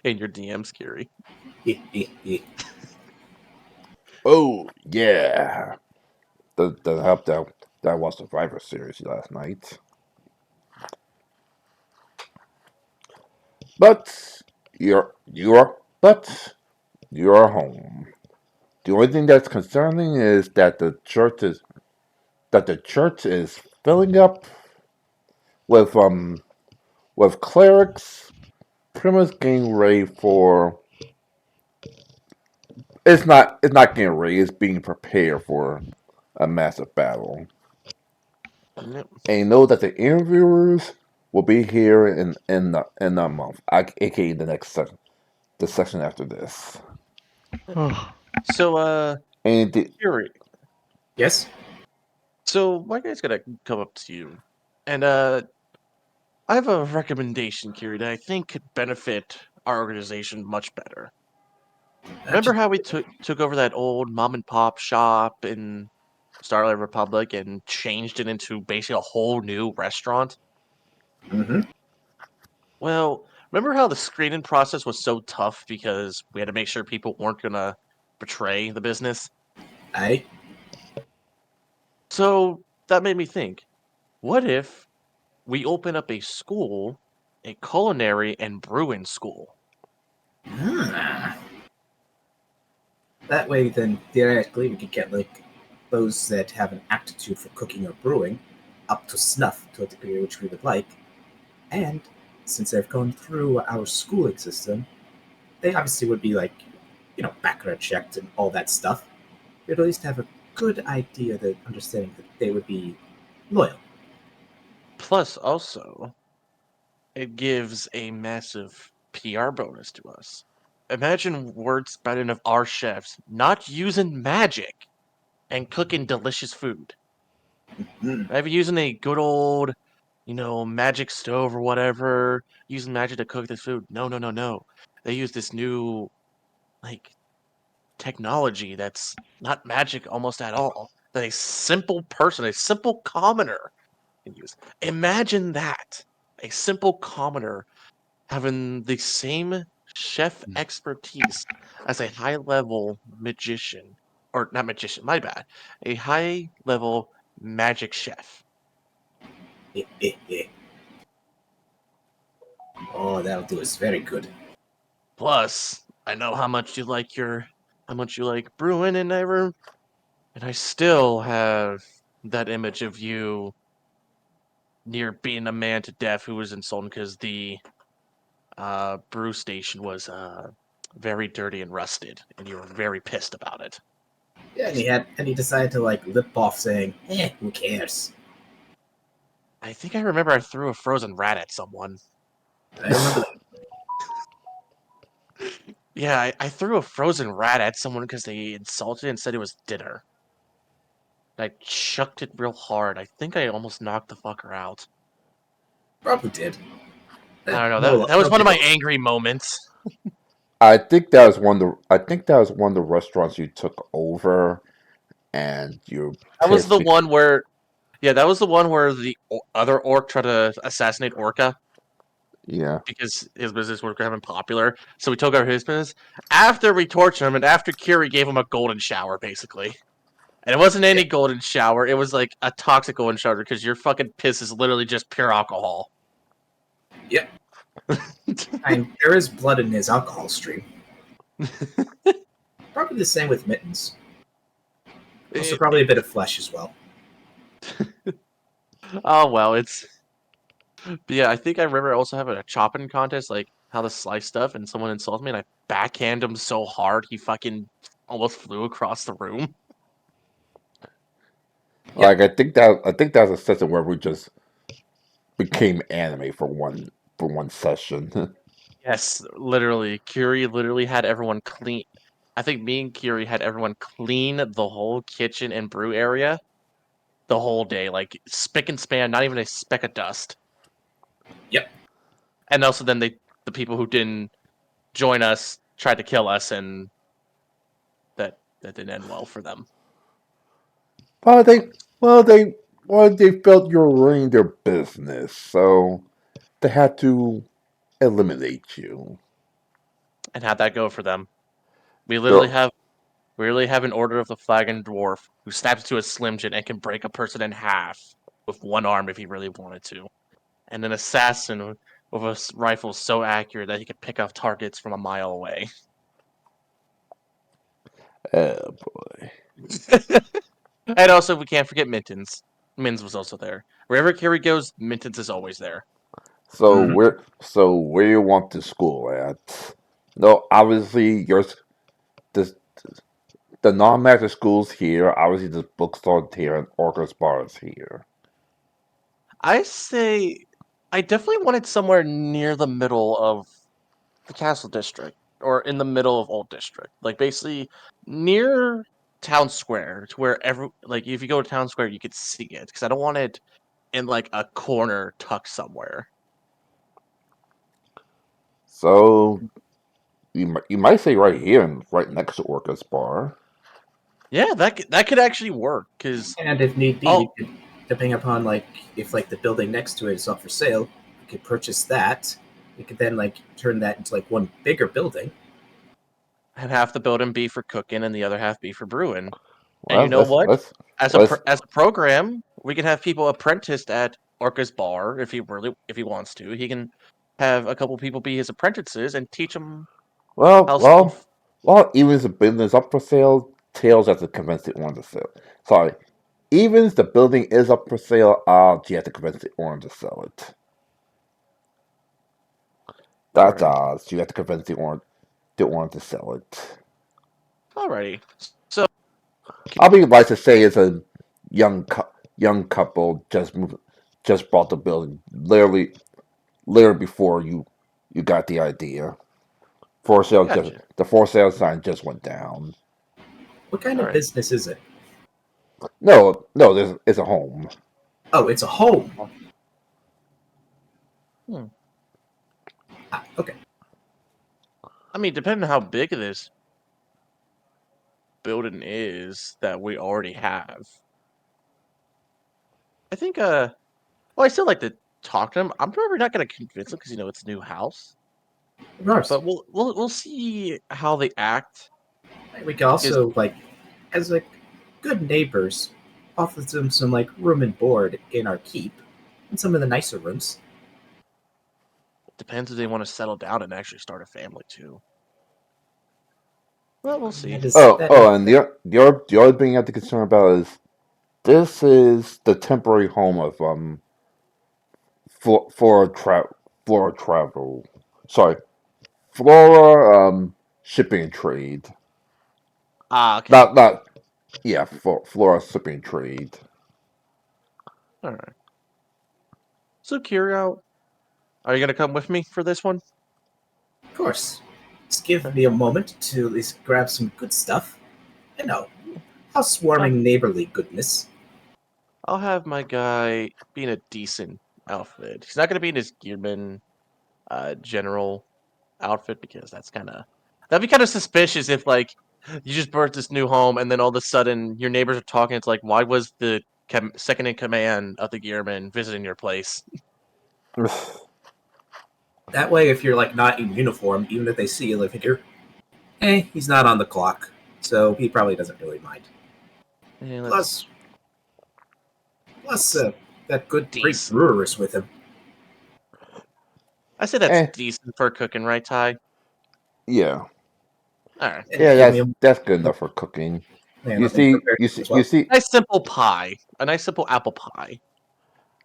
in your DMs, Kiri. Oh yeah, does help that I watched Survivor Series last night. But you're home. The only thing that's concerning is that the church is filling up with clerics pretty much getting ready for it's not getting ready, it's being prepared for a massive battle. Yep. And you know that the interviewers will be here in a month, aka the section after this. So, And Kiri. Yes? So my guy's gonna come up to you, and I have a recommendation, Kiri, that I think could benefit our organization much better. Remember how we took over that old mom and pop shop in Starlight Republic and changed it into basically a whole new restaurant? Mm-hmm. Well, remember how the screening process was so tough because we had to make sure people weren't gonna betray the business? Aye. So that made me think, what if we open up a school, a culinary and brewing school? Ah. That way, then, theoretically, we could get, like, those that have an aptitude for cooking or brewing up to snuff to a degree which we would like. And since they've gone through our schooling system, they obviously would be, like, background checked and all that stuff. We'd at least have a good idea, that understanding that they would be loyal. Plus, also, it gives a massive PR bonus to us. Imagine word spreading of our chefs not using magic and cooking delicious food. Mm. I've using a good old, magic stove or whatever, using magic to cook this food. No, no, no, no. They use this new, like, technology that's not magic almost at all. That a simple person, a simple commoner can use. Imagine that. A simple commoner having the same chef expertise as a high level magician. Or not magician, my bad. A high level magic chef. Oh, that'll do us very good. Plus, I know how much you like brewing and I still have that image of you near being a man to death who was insulted because the brew station was very dirty and rusted, and you were very pissed about it. Yeah, and he decided to like lip off saying, who cares? I think I remember I threw a frozen rat at someone. I remember that. Yeah, I threw a frozen rat at someone because they insulted and said it was dinner. I chucked it real hard. I think I almost knocked the fucker out. Probably did. I don't know. No, That was no one of big my deal. angry moments. I think that was one of the restaurants you took over, and you're That was pissed. the one where, yeah, that was the one where the other orc tried to assassinate Orca Yeah. because his business was becoming popular. So we took over his business after we tortured him and after Kiri gave him a golden shower, basically. And it wasn't Yeah, any golden shower; it was like a toxic golden shower because your fucking piss is literally just pure alcohol. yeah. And there is blood in his alcohol stream. Probably the same with Mittens. Also, probably a bit of flesh as well. Oh well, it's. But yeah, I think I remember also having a chopping contest, like how to slice stuff, and someone insulted me, and I backhand him so hard he fucking almost flew across the room. Yep. Like I think that was a session where we just became anime for one session. Yes, literally, Curie literally had everyone clean. I think me and Curie had everyone clean the whole kitchen and brew area the whole day, like spick and span, not even a speck of dust. Yep. And also, then the people who didn't join us tried to kill us, and that didn't end well for them. well, they well they well they felt you were ruining their business, so they had to eliminate you. And how'd that go for them? We literally They'll, have we literally have an Order of the Flagon Dwarf who snaps to a Slim Jim and can break a person in half with one arm if he really wanted to. And an assassin with a rifle so accurate that he could pick off targets from a mile away. boy. And also, we can't forget Minton's. Mins was also there. Wherever Carrie goes, Minton's is always there. So Mhm. where you want the school at? No, obviously the the non-magic schools here. Obviously, the bookstore here and Orcus Bar is here. I say I definitely wanted somewhere near the middle of the Castle District, or in the middle of Old District. Like, basically, near Town Square, to where like, if you go to Town Square, you could see it, because I don't want it in, like, a corner tucked somewhere. So you might say right here and right next to Orcus Bar. Yeah, that could actually work, because And if need be, we oh, could, depending upon like if like the building next to it is up for sale, we could purchase that. We could then like turn that into like one bigger building. and half the building be for cooking and the other half be for brewing. And you Well, know what? let's As a program, we can have people apprenticed at Orca's bar if he wants to. He can have a couple people be his apprentices and teach them well how well stuff. well even if the building is up for sale, Tails has to convince the owner to sell. Sorry, even if the building is up for sale, you have to convince the owner to sell it. That's Alrighty, ours. You have to convince the owner to sell it. alrighty. So I'll be like to say it's a young couple just bought the building literally before you got the idea. gotcha. The for sale sign just went down. What kind All of right. business is it? No, it's a home. Oh, it's a home. Hmm. Ah, okay. I mean, depending on how big this building is that we already have, I think. Well, I still like to talk to him. I'm probably not gonna convince him because it's a new house. Of course. But we'll see how they act. We could Because also like, as like good neighbors, offer them some like room and board in our keep, in some of the nicer rooms. depends if they want to settle down and actually start a family too. Well, we'll see. That is And the other thing you have to concern about is this is the temporary home of Flora Flora travel. Sorry, Flora shipping and trade. Ah, okay. Not yeah, Flora shipping and trade. All right. So, Curio, are you gonna come with me for this one? of course. Just give Okay. me a moment to at least grab some good stuff. You know, Uh, housewarming neighborly goodness. I'll have my guy be in a decent outfit. He's not gonna be in his gearman general outfit because that'd be kind of suspicious if like you just burnt this new home and then all of a sudden your neighbors are talking. It's like, why was the second in command of the gearman visiting your place? That way, if you're like not in uniform, even if they see you, they figure, he's not on the clock, so he probably doesn't really mind. Yeah, Plus, plus that's that good great decent. brewer is with him. I say that's eh, decent for cooking, right, Ty? yeah, All right, And yeah. give me a That's good enough for cooking. man. Let me prepare as You well. see, nice simple pie, a nice simple apple pie.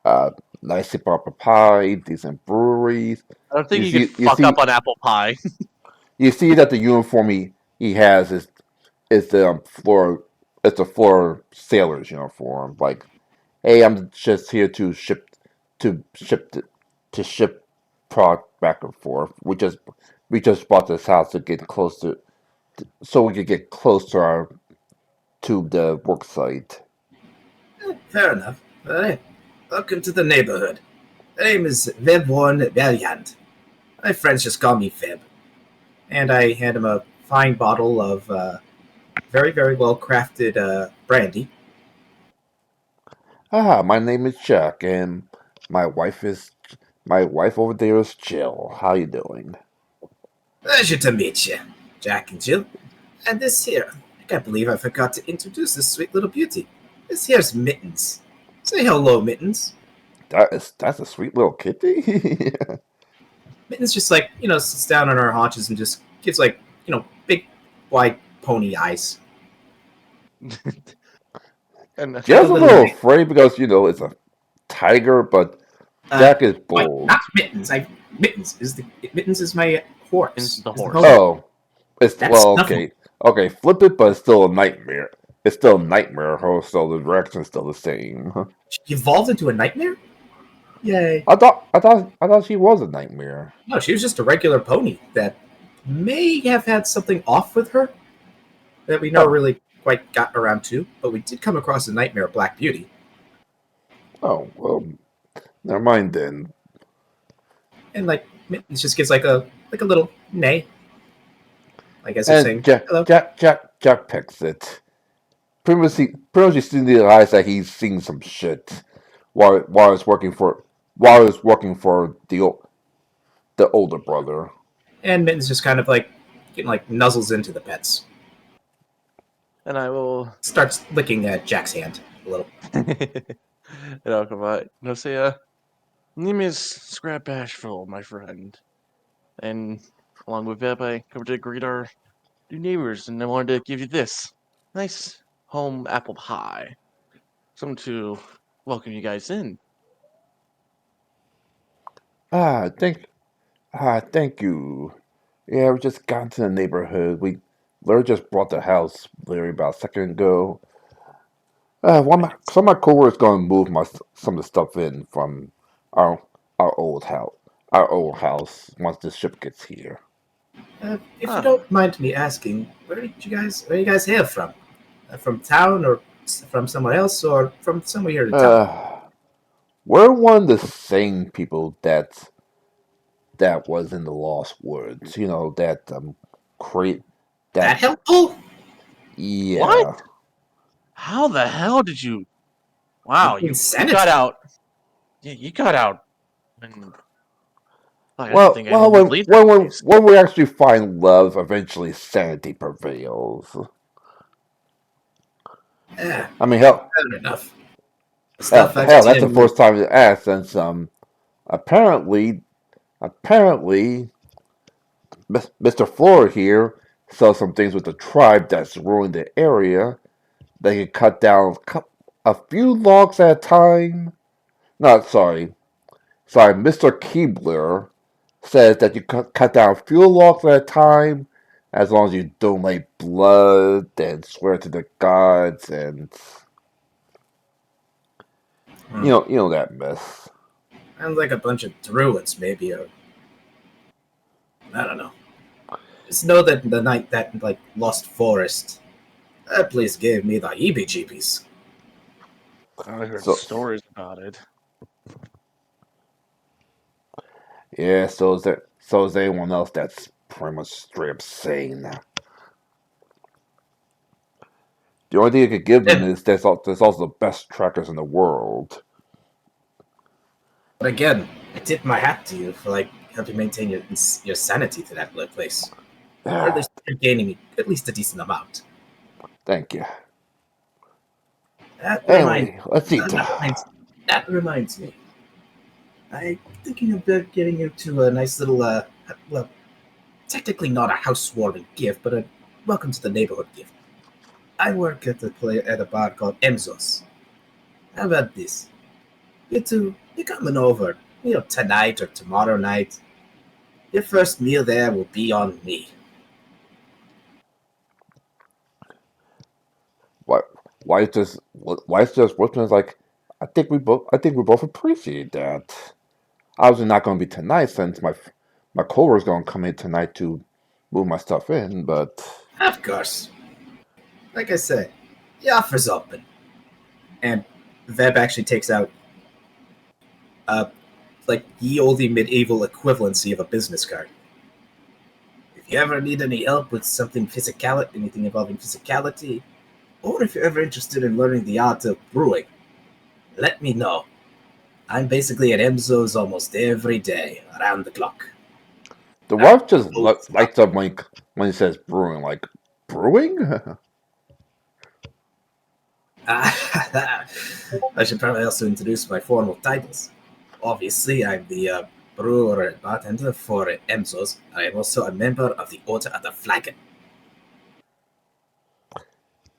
uh, nice apple pie, decent breweries. I don't think You you could see, fuck up on apple pie. you see that the uniform he has is the floor. It's the floor sailor's uniform. Like, hey, I'm just here to ship the, to ship product back and forth. We just bought this house to get close to so we could get close to our to the work site. Fair enough. All right. Welcome to the neighborhood. My name is Webworn Valiant. My friends just call me Feb. And I hand him a fine bottle of very, very well crafted brandy. My name is Chuck, and my wife is My wife over there is Jill. How you doing? Pleasure to meet you, Jack and Jill. And this here, I can't believe I forgot to introduce this sweet little beauty. This here's Mittens. Say hello, Mittens. That's a sweet little kitty. Mittens just like, sits down on her haunches and just gives like, big, wide pony eyes. And Like a Jill's a little little knight. afraid because it's a tiger, but Uh, Jack is wait, bold. not Mittens. Mittens is my horse. into the Is the horse. pony. Oh, it's That's well, Snuffle. okay. Flip it, but it's still a nightmare. It's still a nightmare host, so the direction's still the same. She evolved into a nightmare? Yay. I thought she was a nightmare. No, she was just a regular pony that may have had something off with her that we never Oh, really quite got around to, but we did come across a nightmare Black Beauty. oh well, never mind then. And like Mittens just gives like a little neigh, I guess it's And saying hello. Jack picks it. Previously seen the eyes that he's seen some shit while he's working for the older brother. And Mittens just kind of like getting like nuzzles into the pets. And I will Starts licking at Jack's hand a little. and I'll come out. And I'll say, name is Scrap Bashful, my friend. And along with that, I come to greet our new neighbors, and I wanted to give you this nice home apple pie. Something to welcome you guys in. Ah, thank you. Yeah, we just got into the neighborhood. Larry just bought the house, Larry, about a second ago. Some of my coworkers gonna move some of the stuff in from our our old house, once the ship gets here. If you Ah, don't mind me asking, where you guys hail from? From town or from somewhere else or from somewhere here in town? Uh, we're one of the same people that was in the Lost Woods. You know that create That that helpful? what? yeah. How the hell did you? You Wow, you got insanity. out. Yeah, you got out. And I didn't Well, think anyone would leave that place. when we actually find love, eventually sanity prevails. Yeah, I mean, hell, fair enough. The stuff I've hell, seen that's the in movies. first time it asked since apparently apparently Mr. Floor here sells some things with the tribe that's ruling the area. They can cut down a few logs at a time. Not sorry. Mr. Keebler says that you cut down a few logs at a time as long as you donate blood and swear to the gods and Hmm. you know that mess. Sounds like a bunch of druids, maybe, or I don't know. Just know that the night that like lost forest, that place gave me the heebie-jeebies. I heard So stories about it. yeah, so is anyone else that's pretty much straight up sane. The only thing I could give them Yeah, is there's also the best trackers in the world. but again, I tip my hat to you for like helping maintain your sanity to that place, or at least gaining at least a decent amount. Thank you. That reminds Anyway, let's eat. that reminds that reminds me. I'm thinking about getting you to a nice little well, technically not a housewarming gift, but a welcome to the neighborhood gift. I work at a bar called Emzos. How about this? You coming over, tonight or tomorrow night. Your first meal there will be on me. Why why is just Workman's like I think we both appreciate that. Obviously not going to be tonight since my coworker's going to come in tonight to move my stuff in, but Of course. Like I said, the offer's open. And Veb actually takes out uh like ye olde medieval equivalency of a business card. If you ever need any help with anything involving physicality, or if you're ever interested in learning the art of brewing, let me know. I'm basically at Emzo's almost every day, around the clock. The I wife just don't stop. lights up when he says brewing, like brewing. I should probably also introduce my formal titles. Obviously, I'm the brewer and bartender for Emzo's. I am also a member of the Order of the Flagon.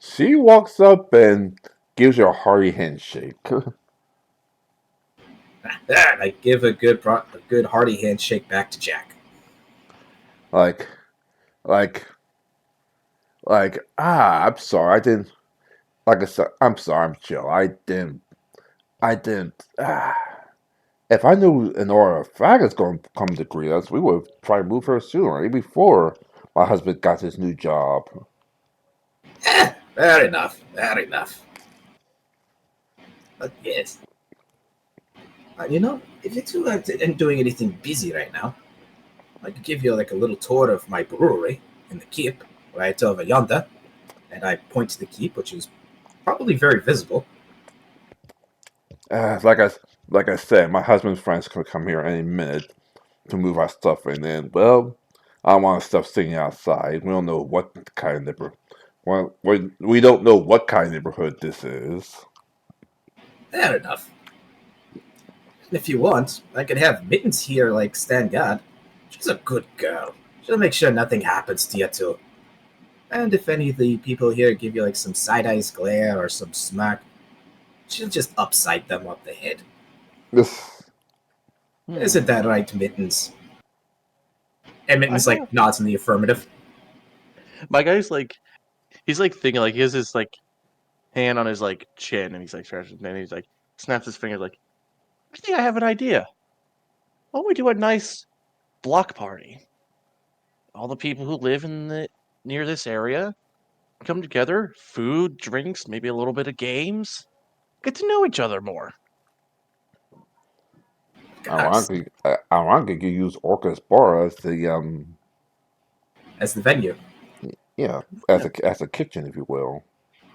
She walks up and gives you a hearty handshake. I give a good hearty handshake back to Jack. like, like, I'm sorry, I didn't. Like I said, I'm sorry, I'm chill. I didn't. If I knew an order of flag is going to come to greet us, we would try to move her sooner, even before my husband got his new job. Fair enough, fair enough. But yes, if you two aren't doing anything busy right now, I could give you like a little tour of my brewery in the keep right over yonder. And I point to the keep, which is probably very visible. Uh, like I like I said, my husband's friends could come here any minute to move our stuff in. And well, I don't want stuff sitting outside. We don't know what kind of neighborhood. Well, we don't know what kind of neighborhood this is. Fair enough. If you want, I could have Mittens here, like, stand guard. She's a good girl. She'll make sure nothing happens to you, too. And if any of the people here give you, like, some side-eyes glare or some smack, she'll just upside them up the head. This, Isn't that right, Mittens? And I Mittens, have like, nods in the affirmative. my guy's like he's like thinking like he has his like hand on his like chin and he's like scratching and he's like snaps his fingers like I think I have an idea. Why don't we do a nice block party? All the people who live in the near this area come together, food, drinks, maybe a little bit of games. Get to know each other more. Gosh, ironically, you use Orca's bar as the as the venue. yeah, Yeah. as a kitchen, if you will.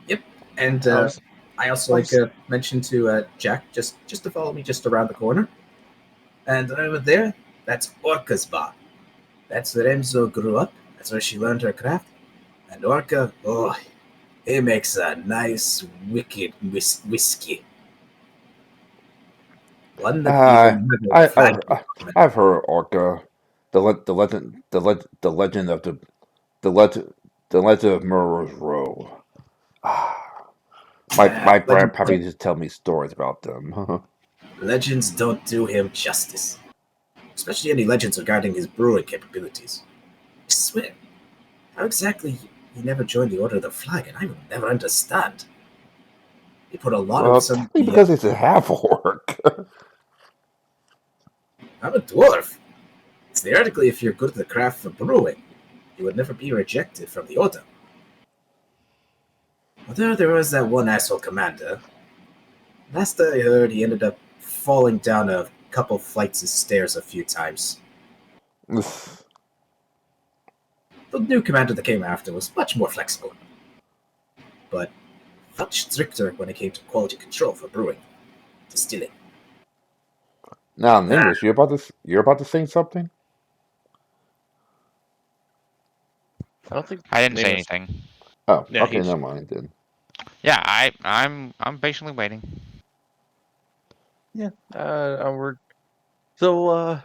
Yep. And I was I also I like was mentioned to Jack just to follow me just around the corner. And over there, that's Orca's bar. That's where Emzo grew up. That's where she learned her craft. And Orca, oh, he makes a nice, wicked whiskey. One that Uh, even the I, flag. I I've heard Orca, the legend of the legend the legend of Murderer's Row. My grandpappy just tell me stories about them. Legends don't do him justice, especially any legends regarding his brewing capabilities. I swear, how exactly he never joined the Order of the Flag, and I will never understand. He put a lot of Well, some. technically because he's a half orc. I'm a dwarf. Theoretically, if you're good at the craft of brewing, you would never be rejected from the Order. Although there was that one asshole commander. Last I heard, he ended up falling down a couple flights of stairs a few times. The new commander that came after was much more flexible, but much stricter when it came to quality control for brewing, distilling. Now, Ah, Nimbus, you're about to say something? I don't think I didn't say Nameless. anything. Oh, Yeah, okay, he's never mind then. Yeah, I'm patiently waiting. yeah. We're so I'm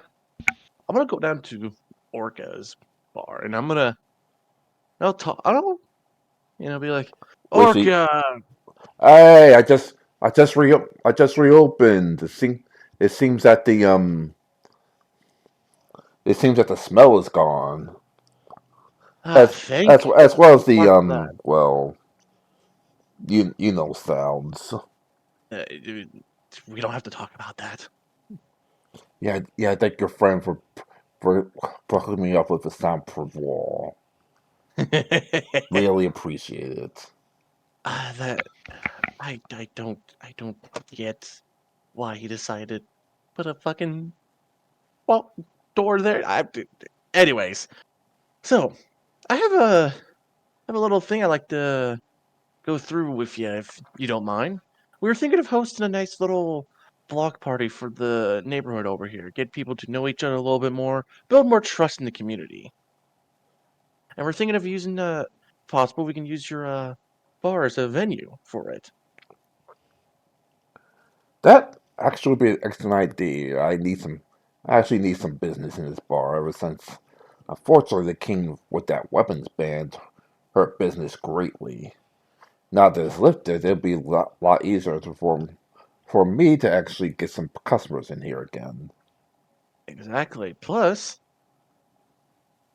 gonna go down to Orca's bar and I'll talk. I don't be like Was she? Orca. Hey, I just reopened. It seems that the smell is gone. Thank As well as the God for that. well, you know sounds. Dude, we don't have to talk about that. Yeah. Thank your friend for hooking me up with the soundproof wall. Really appreciate it. That I don't get why he decided to put a fucking well door there. Anyways, so I have a little thing I like to go through with you if you don't mind. We were thinking of hosting a nice little block party for the neighborhood over here. Get people to know each other a little bit more, build more trust in the community. And we're thinking of using, if possible, we can use your bar as a venue for it. That actually would be an excellent idea. I actually need some business in this bar ever since, unfortunately, the king with that weapons ban hurt business greatly. Now that it's lifted, it'll be a lot easier for me to actually get some customers in here again. Exactly. Plus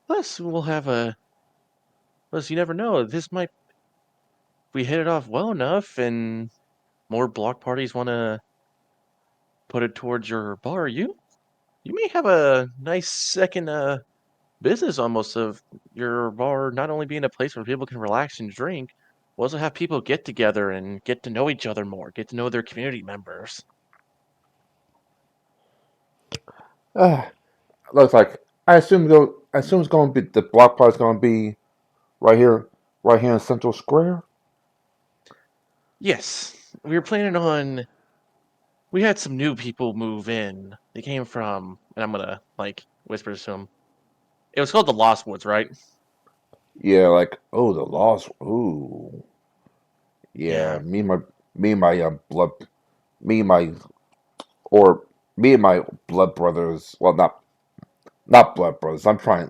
we'll have a. Plus, you never know. This might we hit it off well enough, and more block parties want to put it towards your bar. You may have a nice second business almost of your bar not only being a place where people can relax and drink, but also have people get together and get to know each other more, get to know their community members. Uh, Looks like I assume it's going to be the block party's going to be right here, right here in Central Square. Yes, we were planning on. We had some new people move in. They came from, and I'm gonna like whisper this to them. It was called the Lost Woods, right? Yeah, like oh the lost. Ooh, yeah. Yeah. Me and my blood me and my or me and my blood brothers. Well, not blood brothers. I'm trying.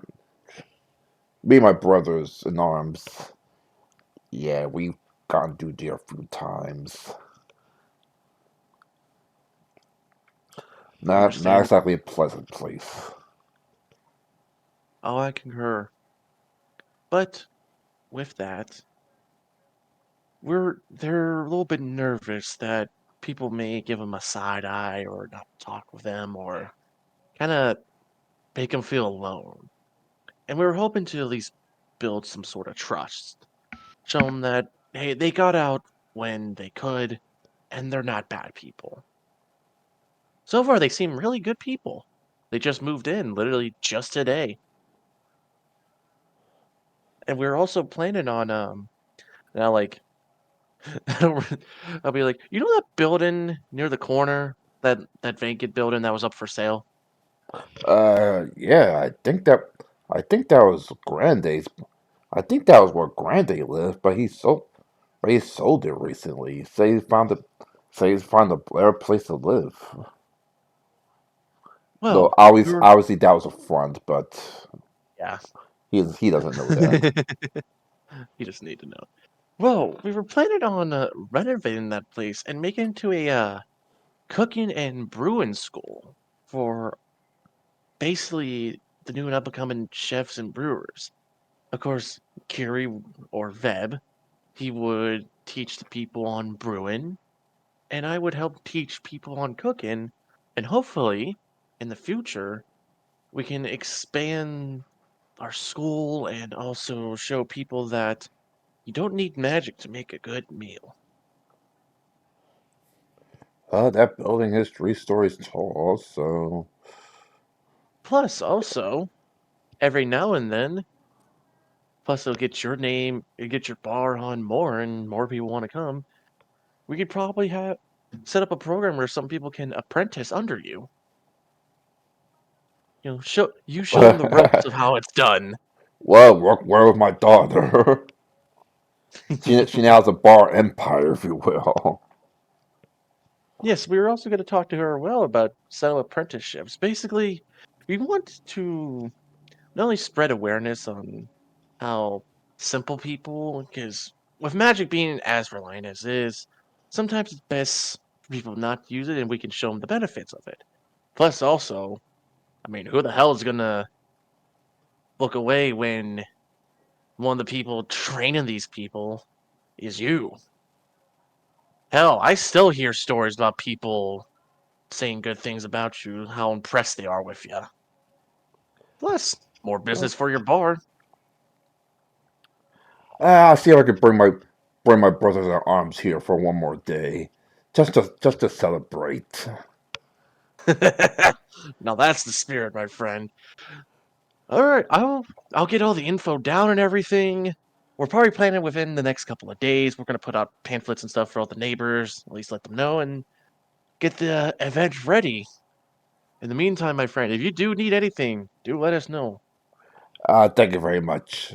Me and my brothers in arms. Yeah, we've gone through there a few times. Not Understand. exactly a pleasant place. Oh, I concur. But with that, they're a little bit nervous that people may give them a side eye or not talk with them or kind of make them feel alone. And we were hoping to at least build some sort of trust, show them that hey, they got out when they could, and they're not bad people. So far, they seem really good people. They just moved in literally just today, and we are also planning on now like I'll be like, you know that building near the corner, that vacant building that was up for sale? Yeah, I think that was Grande's. I think that was where Grande lived, but he sold it recently. Say he found a better place to live. Though Well, we were obviously that was a front, but yeah. he doesn't know that. You just need to know. Well, we were planning on renovating that place and making it into a cooking and brewing school for basically the new and up and coming chefs and brewers. Of course, Kiri or Veb, he would teach the people on brewing, and I would help teach people on cooking, and hopefully, in the future, we can expand our school and also show people that you don't need magic to make a good meal. That building is 3 stories tall, so Plus, also, every now and then, plus it'll get your name, it'll get your bar on more, and more people want to come. We could probably have set up a program where some people can apprentice under you. You know, show them the ropes of how it's done. well, work where with my daughter. She now has a bar empire, if you will. Yes, we were also going to talk to her well about setting up apprenticeships. Basically, we want to not only spread awareness on how simple people, because with magic being as reliant as it is, sometimes it's best for people not to use it and we can show them the benefits of it. Plus, also, I mean, who the hell is going to look away when one of the people training these people is you? Hell, I still hear stories about people saying good things about you, how impressed they are with you. Plus, more business for your bar. I'll see if I can bring my brothers in arms here for one more day, just to celebrate. Now that's the spirit, my friend. All right, I'll get all the info down and everything. We're probably planning within the next couple of days. We're gonna put out pamphlets and stuff for all the neighbors, at least let them know. And get the event ready. In the meantime, my friend, if you do need anything, do let us know. Thank you very much.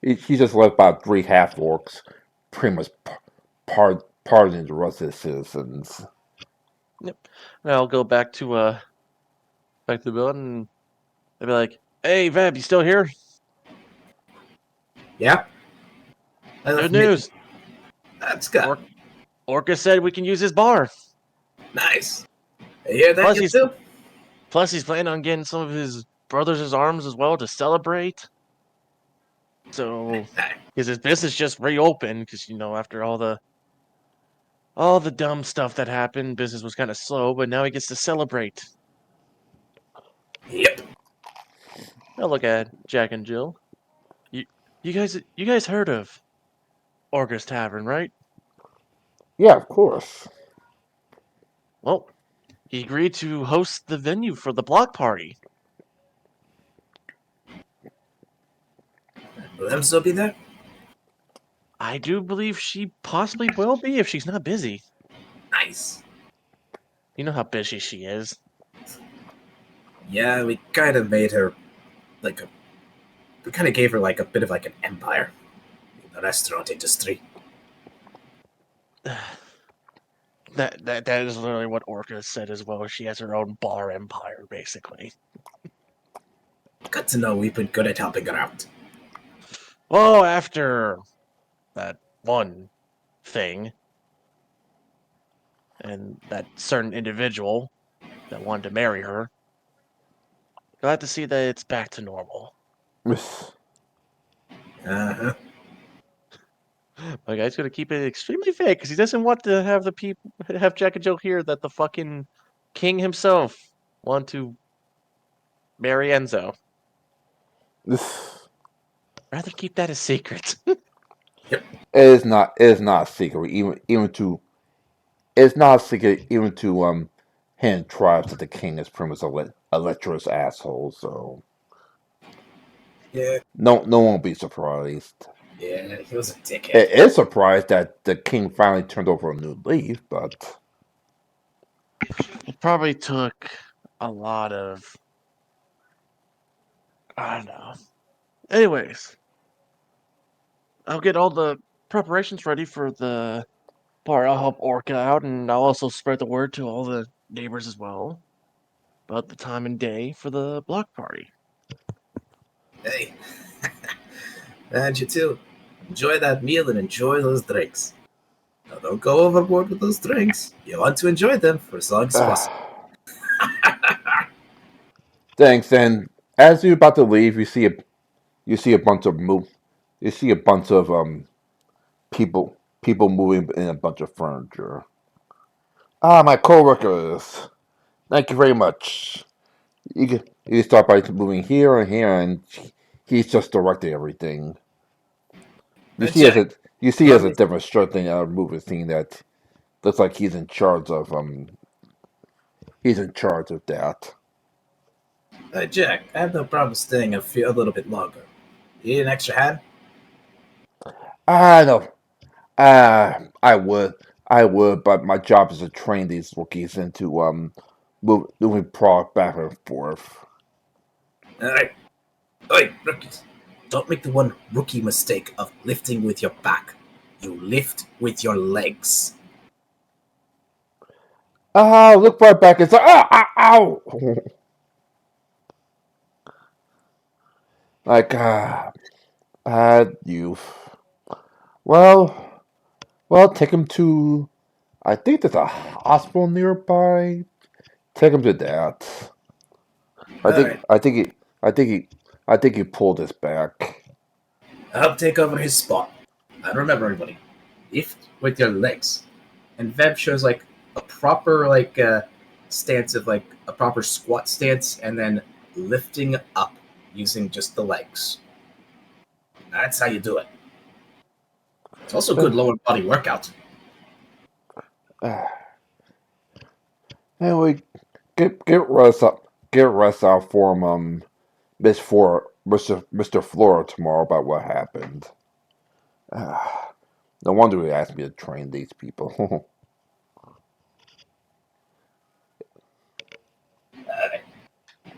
He just left about three half orcs, pretty much pardoning the rest of his citizens. Yep. And I'll go back to the building, and they'll be like, "Hey, Veb, you still here? Yeah, I Good left news. That's good. Orca said we can use his bar. Nice. You hear that, Plus, you two? he's planning on getting some of his brothers' arms as well to celebrate. So, because his business just reopened, because after all the dumb stuff that happened, business was kind of slow, but now he gets to celebrate. Yep. Now look at Jack and Jill. You you guys heard of Orca's Tavern, right? Yeah, of course. Well, he agreed to host the venue for the block party. Will them still be there? I do believe she possibly will be if she's not busy. Nice. You know how busy she is. Yeah, we kind of made her like a. We kind of gave her like a bit of like an empire in the restaurant industry. That is literally what Orca said as well. She has her own bar empire, basically. Good to know we've been good at helping her out. Well, after that one thing and that certain individual that wanted to marry her, glad to see that it's back to normal. Uh-huh. My guy's gonna keep it extremely vague because he doesn't want to have Jack and Jill hear that the fucking king himself want to marry Enzo. Rather keep that a secret. Yep. It is not a secret even to it's not a secret even to hidden tribes that the king is pretty much a lecherous asshole. So Yeah. no one will be surprised. Yeah, he was a It dickhead. is surprised that the king finally turned over a new leaf, but It probably took a lot of, I don't know. Anyways, I'll get all the preparations ready for the bar. I'll help Orca out, and I'll also spread the word to all the neighbors as well about the time and day for the block party. Hey. And you too. Enjoy that meal and enjoy those drinks. Now, don't go overboard with those drinks. You want to enjoy them for as long as possible. thanks. And as you're about to leave, you see a bunch of move you see a bunch of people moving in a bunch of furniture. Ah, my coworkers. Thank you very much. You can start by moving here and here, and he's just directing everything. Jack, You see you as want a me? different striking movie scene that looks like he's in charge of that. Jack, I have no problem staying a little bit longer. You need an extra hand? Ah no. I would, but my job is to train these rookies into moving product back and forth. Alright. Oi, rookies. Don't make the one rookie mistake of lifting with your back. You lift with your legs. Ah, look right back and say, ow. Like, you. Well, take him to. I think there's a hospital nearby. Take him to that. I think. Alright. I think he. I think he. I think he pulled his back. I'll take over his spot. And remember, everybody, lift with your legs. And Veb shows like a proper stance of like a proper squat stance, and then lifting up using just the legs. That's how you do it. It's also a good lower body workout. Anyway, get rest out for him. Mister Flora tomorrow about what happened. No wonder he asked me to train these people.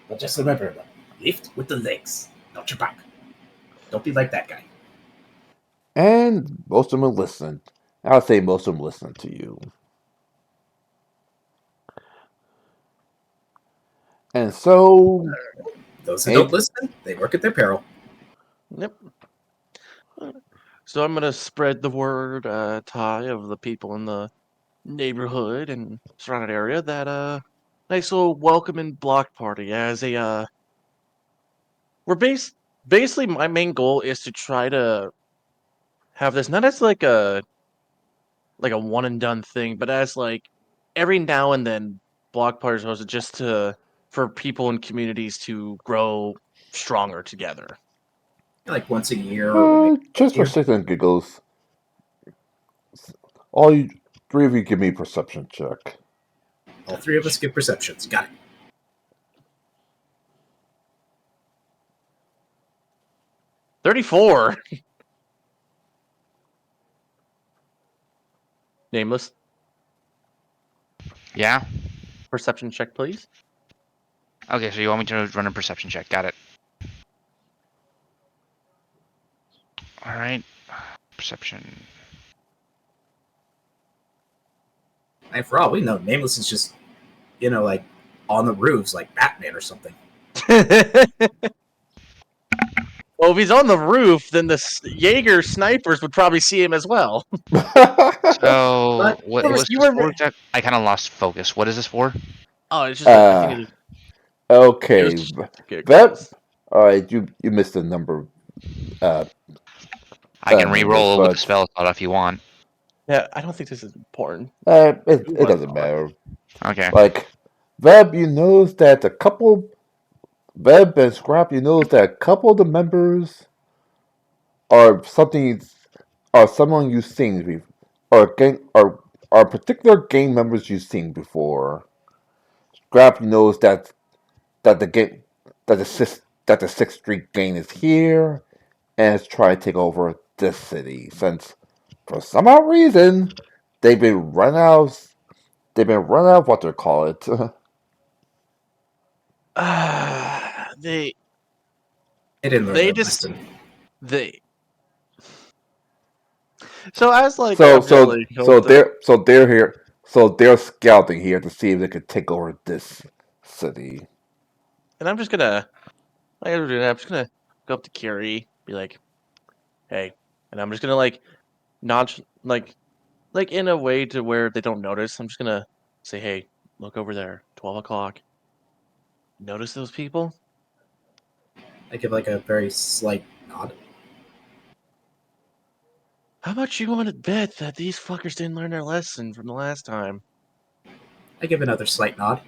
But just remember, lift with the legs, not your back. Don't be like that guy. And most of them listen. I'll say most of them listen to you. And so, Those who don't and listen, they work at their peril. Yep. So I'm gonna spread the word, Ty, of the people in the neighborhood and surrounding area that nice little welcoming block party as a we're basically my main goal is to try to have this not as like a one and done thing, but as like every now and then block parties are hosted just to for people in communities to grow stronger together. Like once a year or maybe twice just a for year. shits and giggles, all you three of you give me a perception check. All three of us give perceptions. Got it. 34. Nameless. Yeah. Perception check, please. Okay, so you want me to run a perception check? Got it. All right. Perception. And for all we know, Nameless is just, like on the roofs like Batman or something. Well, if he's on the roof, then the Jaeger snipers would probably see him as well. So But what Nameless, was you this were. for? I kind of lost focus. What is this for? Oh, it's just. I think uh, it was okay, just to get that. across. All right, you missed a number, uh, I can nameless, re-roll with the but spell slot if you want. Yeah, I don't think this is important. Who it was doesn't on? matter. Okay. Like, Veb, you notice that a couple, Veb and Scrap, you notice that a couple of the members are something, are someone you've seen before, or gang, are particular gang members you've seen before. Scrap, you notice that the gang, that the Sixth Street gang is here and is trying to take over this city since, for some odd reason, they've been run out. They've been run out of what they call it. They They didn't learn they their just lesson. they. So as like so I'm just so like going to. so they're here. So they're scouting here to see if they can take over this city. And I'm just gonna. Like I'm doing, I'm just gonna go up to Kiri, be like, "Hey," and I'm just gonna like nod, like in a way to where they don't notice. I'm just gonna say, "Hey, look over there, 12 o'clock. Notice those people?" I give like a very slight nod. How about you want to bet that these fuckers didn't learn their lesson from the last time? I give another slight nod.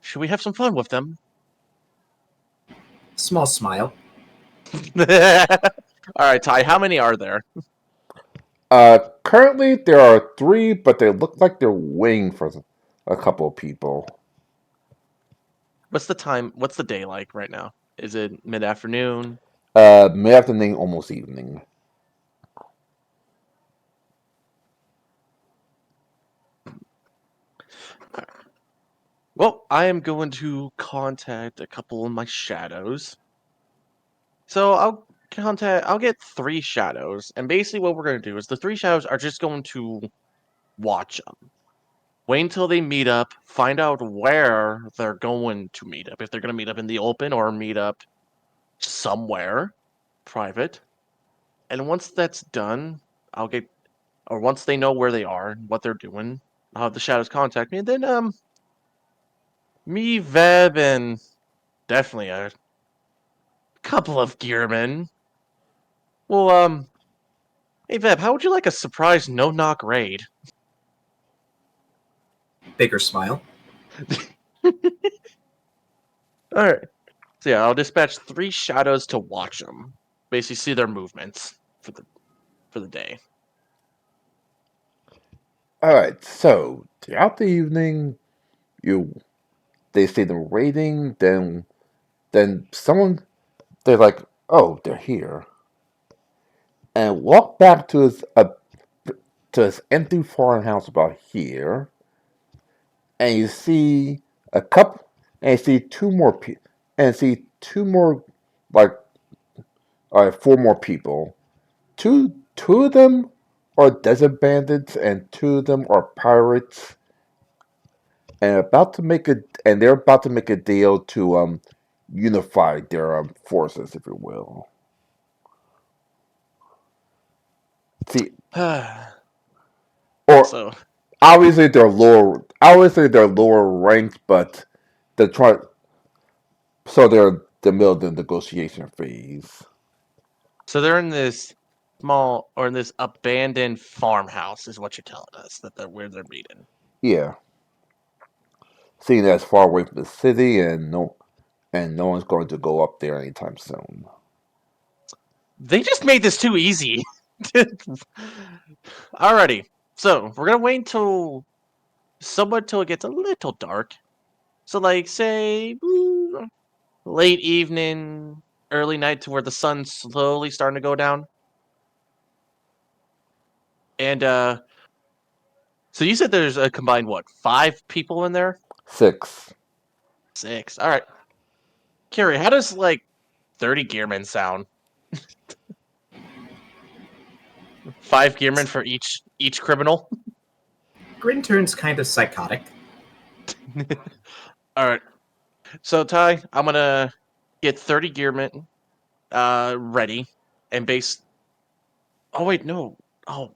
Should we have some fun with them? Small smile. All right, Ty. How many are there? Currently there are three, but they look like they're waiting for a couple of people. What's the time? What's the day like right now? Is it mid afternoon? Mid afternoon, almost evening. Well, I am going to contact a couple of my shadows. So I'll get three shadows, and basically what we're gonna do is the three shadows are just going to watch them. Wait until they meet up, find out where they're going to meet up. If they're gonna meet up in the open or meet up somewhere private. And once that's done, I'll get or once they know where they are and what they're doing, I'll have the shadows contact me, and then me, Veb, and definitely a couple of gearmen. Well, hey Veb, how would you like a surprise no-knock raid? Bigger smile. All right. So yeah, I'll dispatch three shadows to watch them. Basically, see their movements for the day. All right. So throughout the evening, you they see them waiting. Then someone they're like, oh, they're here, and walk back to his empty farmhouse about here, and you see a cup, and I see two more and I see two more, like, four more people. Two of them are desert bandits, and two of them are pirates, and they're about to make a deal to unify their forces, if you will. See, or So, obviously they're lower ranked, but they're trying. So they're in the middle of the negotiation phase. so they're in this small or in this abandoned farmhouse, is what you're telling us that they're where they're meeting. Yeah, seeing that it's far away from the city, and no one's going to go up there anytime soon. They just made this too easy. Alrighty, so we're gonna wait until somewhat till it gets a little dark. So, like, say late evening, early night, to where the sun's slowly starting to go down. And so you said there's a combined what, 5 people in there? 6. 6. All right, Carrie, how does like 30 gearmen sound? 5 gearmen for each criminal. Grin turns kind of psychotic. All right. So Ty, I'm gonna get 30 gearmen ready and base. Oh wait, no. Oh,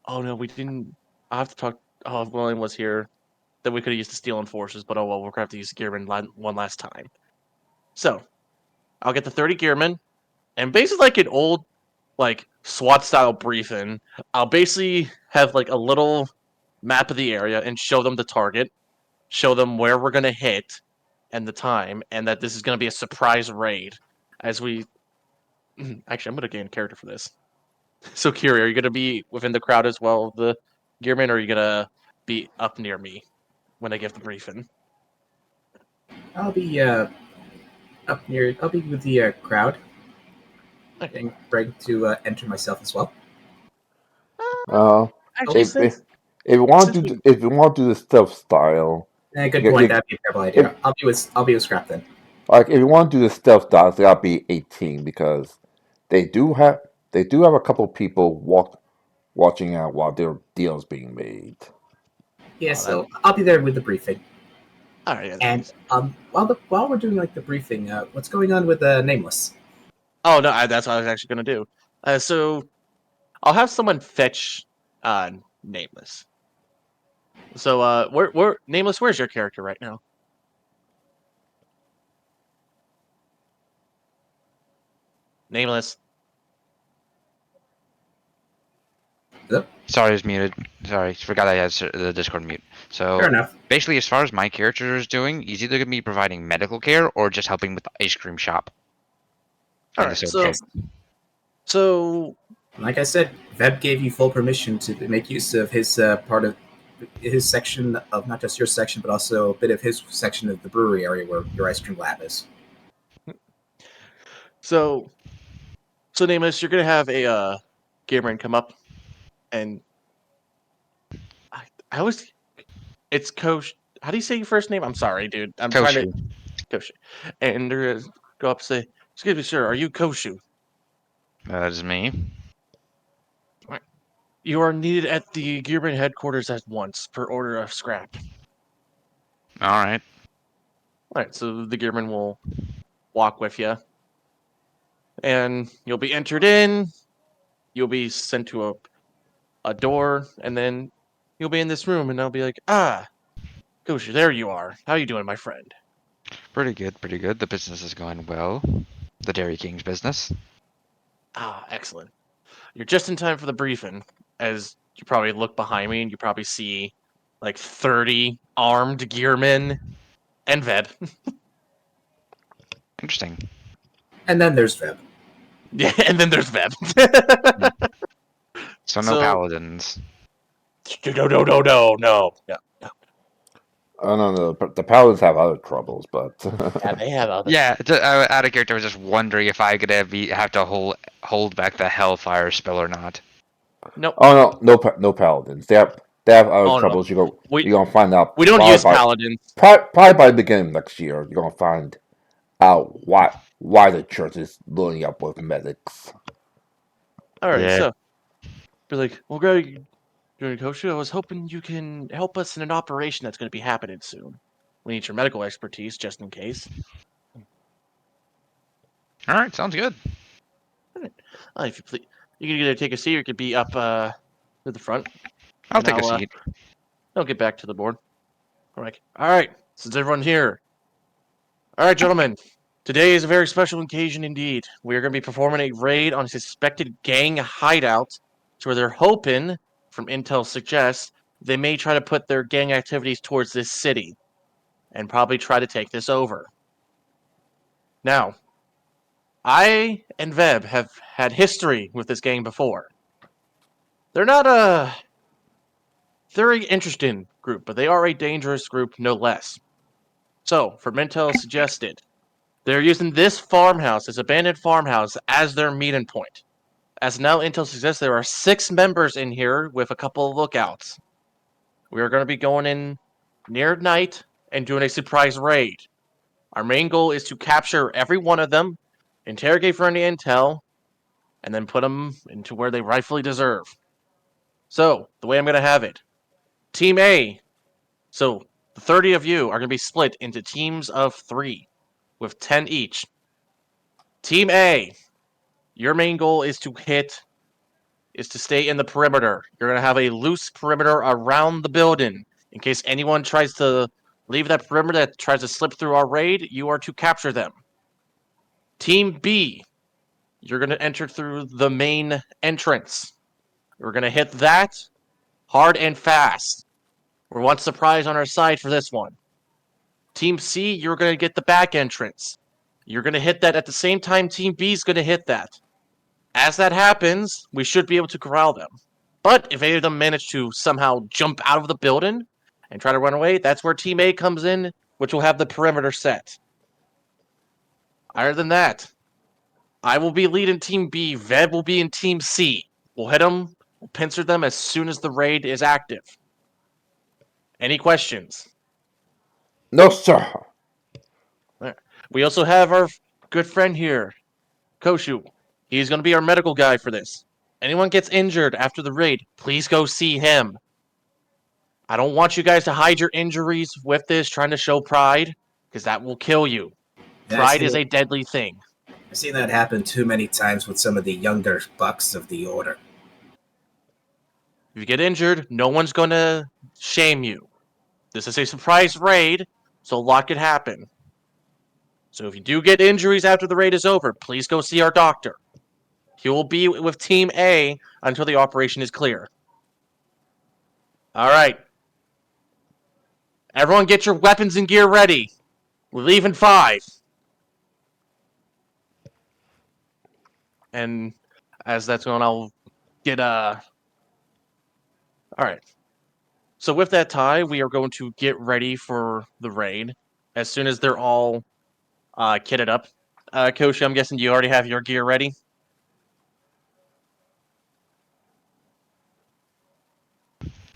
oh no, we didn't. I have to talk. Oh, if William was here, then we could have used the steel and forces. But oh well, we're gonna have to use gearmen one last time. So I'll get the 30 gearmen and basically like an old like SWAT style briefing. I'll basically have like a little map of the area and show them the target, show them where we're gonna hit and the time, and that this is gonna be a surprise raid. As we actually, I'm gonna gain character for this. So, Kiri, are you gonna be within the crowd as well, the Gearman, or are you gonna be up near me when I give the briefing? I'll be up near. I'll be with the crowd, Okay. getting ready to enter myself as well. Uh, Actually, if since if since we if you want to do the stealth style, Good you, point. you, That'd be a terrible if idea. I'll be with Scrap then. like if you want to do the stealth style, it's gotta be 18 because they do have a couple people watching out while their deals being made. Yeah, oh that so I'll be there with the briefing. all right, yeah, that's And easy. while we're doing like the briefing, what's going on with Nameless? Oh no, that's what I was actually gonna do. So I'll have someone fetch Nameless. So where Nameless, where's your character right now? Nameless. Yep, Sorry, I was muted. Sorry, forgot I had the Discord mute. fair So enough. basically, as far as my character is doing, he's either gonna be providing medical care or just helping with the ice cream shop All and the right, soda shop. so Like I said, Veb gave you full permission to make use of his part of his section of not just your section, but also a bit of his section of the brewery area where your ice cream lab is. so so Nameless, you're gonna have a Gamerman come up and I always it's Kosh. How do you say your first name? I'm sorry, dude. I'm trying to Koshu. Koshu. And they're gonna go up and say, "Excuse me, sir. Are you Koshu? That is me. You are needed at the Gearman headquarters at once, per order of Scrap." All right. All right. So the Gearman will walk with you, and you'll be entered in. You'll be sent to a door, and then you'll be in this room, and I'll be like, "Ah, Koshu, there you are. How you doing, my friend?" Pretty good. Pretty good. The business is going well. The Dairy King's business. Ah, excellent. You're just in time for the briefing, as you probably look behind me and you probably see like 30 armed gearmen and Veb. Interesting. And then there's Veb. Yeah, and then there's Veb. So no So paladins. no. I don't know. The paladins have other troubles, but Yeah, they have other. Yeah, out of character, I was just wondering if I could have to hold back the Hellfire spell or not. Nope. oh no, no paladins. They they have other Oh no, troubles. we You're gonna find out we don't use paladins. probably by the beginning of next year. You're gonna find out why the church is loading up with medics. All right, Yeah. so be like, well, Greg, Koshu, I was hoping you can help us in an operation that's going to be happening soon. We need your medical expertise just in case. All right, sounds good. If you please, you can either take a seat or you could be up to the front, I'll and take a seat. I'll get back to the board. All right, since everyone's here. All right, gentlemen. Today is a very special occasion indeed. We are going to be performing a raid on a suspected gang hideout to where they're hoping, from intel suggests, they may try to put their gang activities towards this city and probably try to take this over. Now, I and Veb have had history with this gang before. They're not a very interesting group, but they are a dangerous group no less. So, from intel suggested, they're using this farmhouse, this abandoned farmhouse, as their meeting point. As now intel suggests, there are 6 members in here with a couple of lookouts. We are going to be going in near night and doing a surprise raid. Our main goal is to capture every one of them, interrogate for any intel, and then put them into where they rightfully deserve. So, the way I'm going to have it, Team A, so the 30 of you are going to be split into teams of 3 with 10 each. Team A, your main goal is to stay in the perimeter. You're going to have a loose perimeter around the building. In case anyone tries to leave that perimeter that tries to slip through our raid, you are to capture them. Team B, you're going to enter through the main entrance. We're going to hit that hard and fast. We want surprise on our side for this one. Team C, you're going to get the back entrance. You're going to hit that at the same time Team B is going to hit that. As that happens, we should be able to corral them. But if any of them manage to somehow jump out of the building and try to run away, that's where Team A comes in, which will have the perimeter set. Other than that, I will be leading Team B. Ved will be in Team C. We'll hit them, we'll pincer them as soon as the raid is active. Any questions? No, sir. We also have our good friend here, Koshu. He's going to be our medical guy for this. Anyone gets injured after the raid, please go see him. I don't want you guys to hide your injuries with this, trying to show pride, because that will kill you. Pride is a deadly thing. I've seen that happen too many times with some of the younger bucks of the order. If you get injured, no one's going to shame you. This is a surprise raid, so a lot could happen. So if you do get injuries after the raid is over, please go see our doctor. He will be with Team A until the operation is clear. All right. Everyone get your weapons and gear ready. We leave in 5. And as that's going, I'll get All right. So with that tie, we are going to get ready for the raid. As soon as they're all kitted up. Koshi, I'm guessing you already have your gear ready?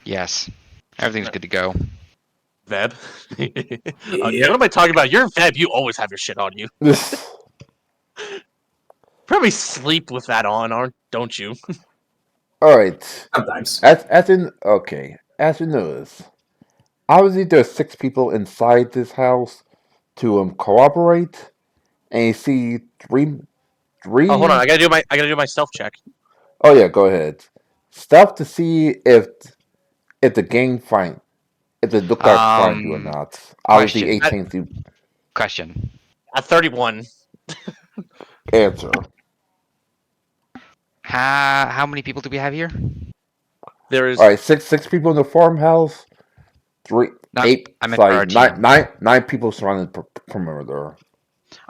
Yes. Everything's good to go. Veb? Yep. What am I talking about? You're Veb, you always have your shit on you. Probably sleep with that on, don't you? All right. Sometimes. As you notice, obviously there's 6 people inside this house to corroborate, and you see Oh, hold on. three. I gotta do my stealth check. Oh yeah, go ahead. Stuff to see if the gang find if the lookouts find you or Um, not. Obviously, question. 18th you Question. At 31. answer. How many people do we have here? There is All right, six people in the farmhouse. Three, Not. eight. I meant for Sorry, our team. nine people surrounding the perimeter.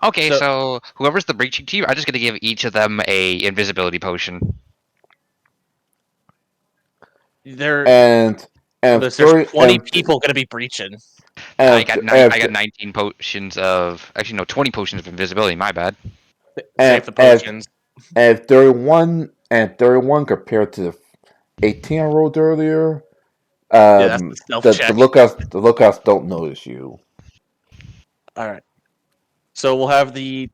Okay, So- so whoever's the breaching team, I'm just gonna give each of them a invisibility potion. there. And There's 20 people gonna be breaching. I got 19 potions of. Actually, no, 20 potions of invisibility. My bad. Save the potions. and 31 compared to the 18 I rolled earlier. Yeah, that's the stealth The check. lookouts don't notice you. All right. So we'll have the.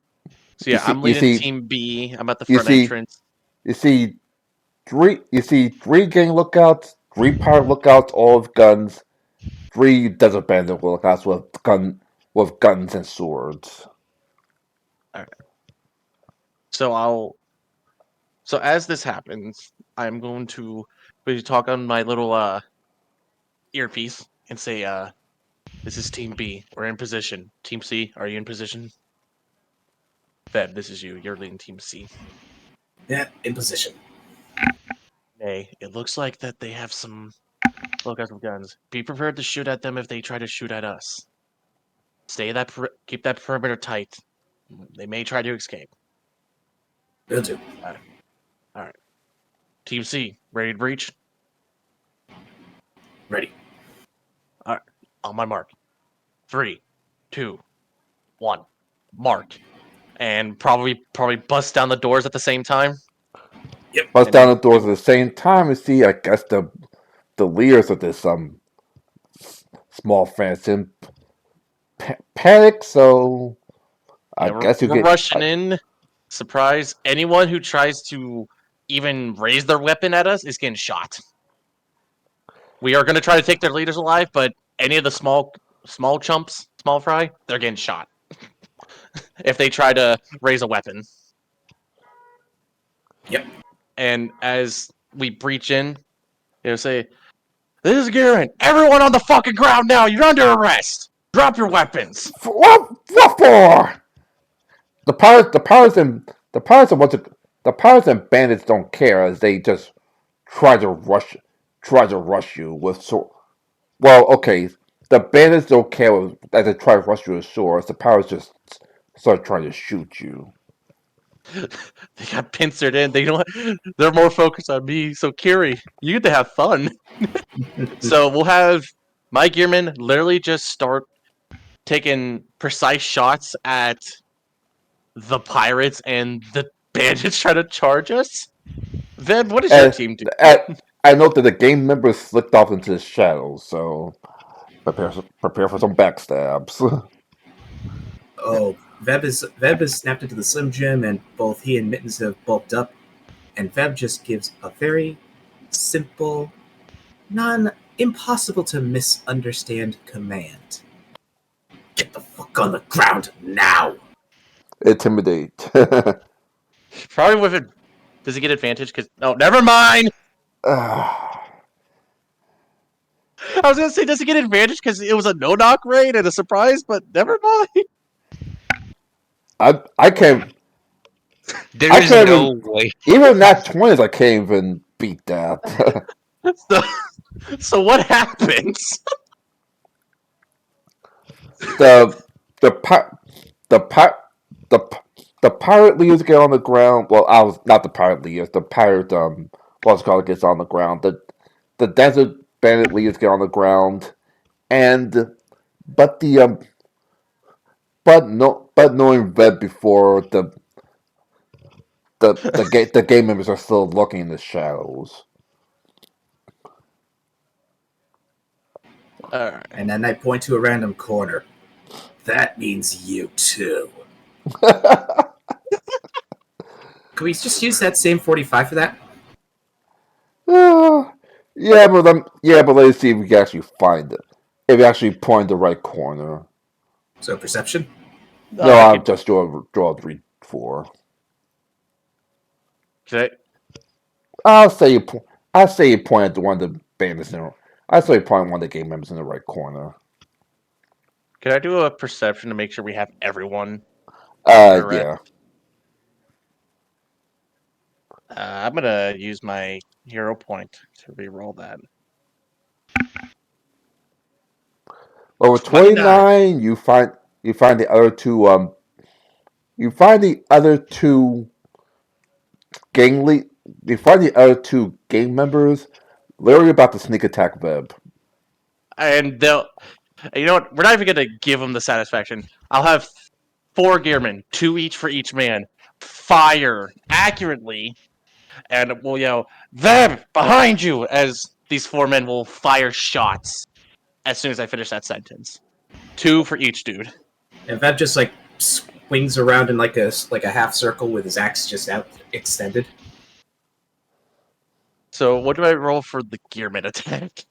So You yeah, see I'm you leading see Team B. I'm at the you front see entrance. you see three gang lookouts, three pirate lookouts, all with guns, three desert bandit lookouts with guns and swords. All right. So I'll. So as this happens, I'm going to maybe talk on my little earpiece and say, "This is Team B. We're in position. Team C, are you in position?" Fed, this is you. You're leading Team C. Yeah, in position. Hey, it looks like that they have some lookouts with guns. Be prepared to shoot at them if they try to shoot at us. Keep that perimeter tight. They may try to escape. Will do. All right. All right. Team C, ready to breach? Ready. All right. On my mark. 3, 2, 1. Mark. And probably bust down the doors at the same time. Bust And down the doors at the same time and see, I guess, the leaders of this small fancy panic. So I yeah, guess you we're get. rushing in. Surprise! Anyone who tries to even raise their weapon at us is getting shot. We are going to try to take their leaders alive, but any of the small chumps, small fry, they're getting shot if they try to raise a weapon. Yep. And as we breach in, say, "This is Garen. Everyone on the fucking ground now. You're under arrest. Drop your weapons." What for? The pirates and the pirates and bandits don't care as they just try to rush you with sword. Well, okay, the bandits don't care as they try to rush you with swords. The pirates just start trying to shoot you. They got pincered in. They don't. They're more focused on me. So Kiri, you get to have fun. So we'll have my gearmen literally just start taking precise shots at the pirates and the bandits try to charge us. Veb, what does your And, team do? and I note that the game members slipped off into the shadows, so prepare for some backstabs. Oh, Veb is snapped into the Slim Jim, and both he and Mittens have bulked up. And Veb just gives a very simple, impossible to misunderstand command. Get the fuck on the ground now! Intimidate. Probably with it. Does he get advantage? Because oh, never mind. I was gonna say, does he get advantage because it was a no knock raid and a surprise? But never mind. I can't. There I is can't even. no way. Even that 20s, I can't even beat that. So, so what happens? the the pi- the pi- the pi- the pirate leaders get on the ground. Well, I was not the pirate leaders. The pirate what's it called gets on the ground. The desert bandit leaders get on the ground, and but the but knowing Red before the game members are still looking in the shadows. All right. And then I point to a random corner. That means you too. Can we just use that same 45 for that? Yeah, but let's see if we can actually find it. If we actually point the right corner. So perception? No, I I'll could. just draw 3-4. Could I'll say I'll say you point at the one of the bandits in. I'll say you point at one of the game members in the right corner. I do a perception to make sure we have everyone under arrest? Yeah. I'm gonna use my hero point to re-roll that. Well, with 29. 29, you find the other two you find the other two gang le- you find the other two gang members literally about to sneak attack Web. And they'll. You know what? We're not even gonna give them the satisfaction. I'll have 4 gearmen, 2 each for each man, fire accurately, and we'll yell, "Them behind you!" as these 4 men will fire shots as soon as I finish that sentence. 2 for each dude. And Vev just like swings around in like a half circle with his axe just out extended. So what do I roll for the Gearman attack?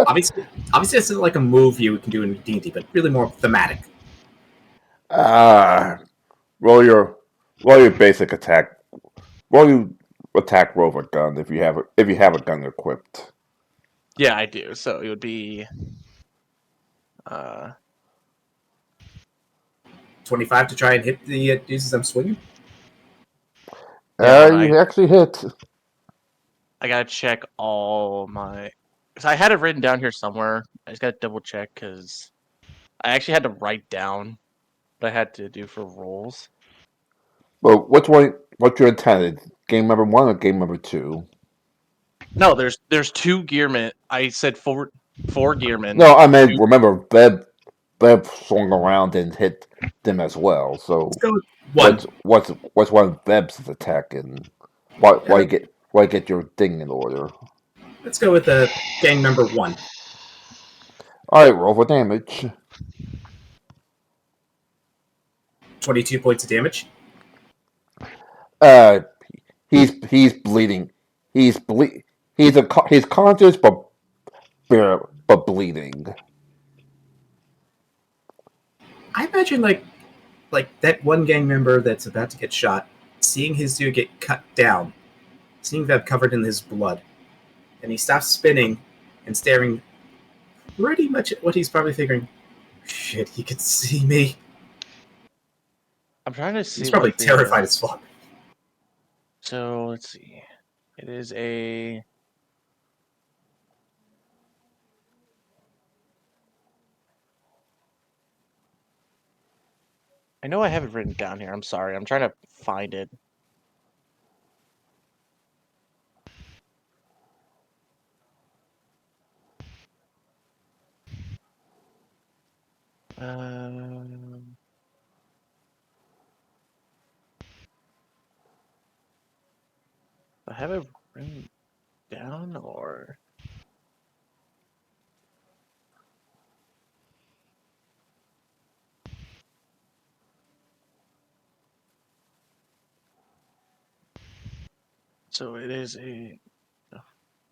Obviously, it's not like a move you can do in D&D, but really more thematic. Roll your basic attack. Roll your attack roll with a gun if you have a gun equipped. Yeah, I do. So it would be 25 to try and hit the dudes as I'm swinging. Yeah, You actually hit. I gotta check all my. Cause I had it written down here somewhere. I just gotta double check because I actually had to write down what I had to do for rolls. Well, which one? What's your intended? Game number 1 or game number 2? No, there's 2 gearmen. I said 4 gearmen. No, I mean 2. remember Beb swung around and hit them as well. Let's So go with one. what's one of Beb's attack and why get your thing in order? Let's go with gang member 1. All right, roll for damage. 22 points of damage. Uh, he's bleeding. He's conscious but bleeding. I imagine like that one gang member that's about to get shot, seeing his dude get cut down, seeing Vev covered in his blood, and he stops spinning and staring pretty much at what he's probably figuring. Shit, he could see me. I'm trying to see. He's probably what the, terrified as fuck. So let's see. It is a. I know I have it written down here. I'm sorry. I'm trying to find it. I have it written down or. So it is a. Oh,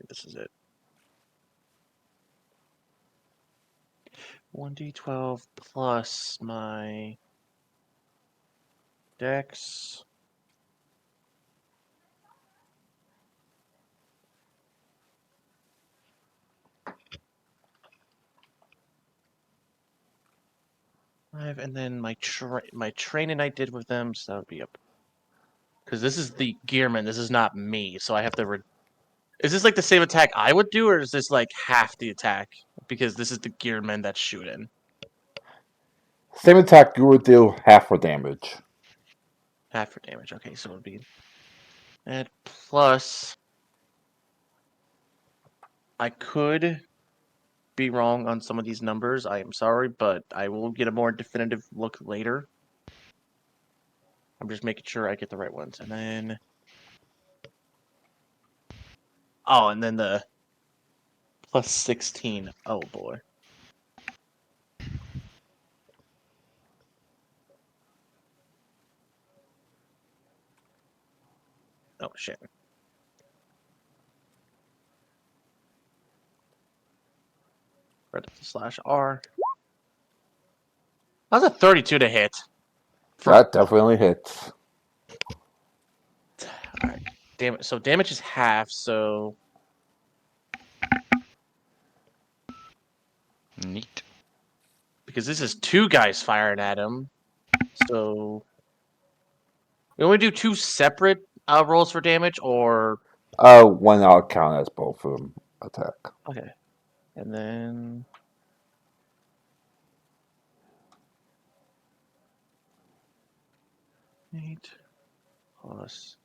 this is it. 1d12 plus my dex. And then my training I did with them, so that would be up. Because this is the Gearman, this is not me, so I have to. Is this like the same attack I would do, or is this like half the attack? Because this is the Gearman that's shooting. Same attack, you would deal half for damage. Half for damage. Okay, so it would be that plus. I could be wrong on some of these numbers. I am sorry, but I will get a more definitive look later. I'm just making sure I get the right ones. And then. Oh, and then the plus 16. Oh, boy. Oh, shit. /R. That was a 32 to hit. That definitely hits. Alright. Damn. So damage is half, so. Neat. Because this is 2 guys firing at him. So. We only do 2 separate rolls for damage, or. One I'll count as both of them attack. Okay. And then. Eight plus.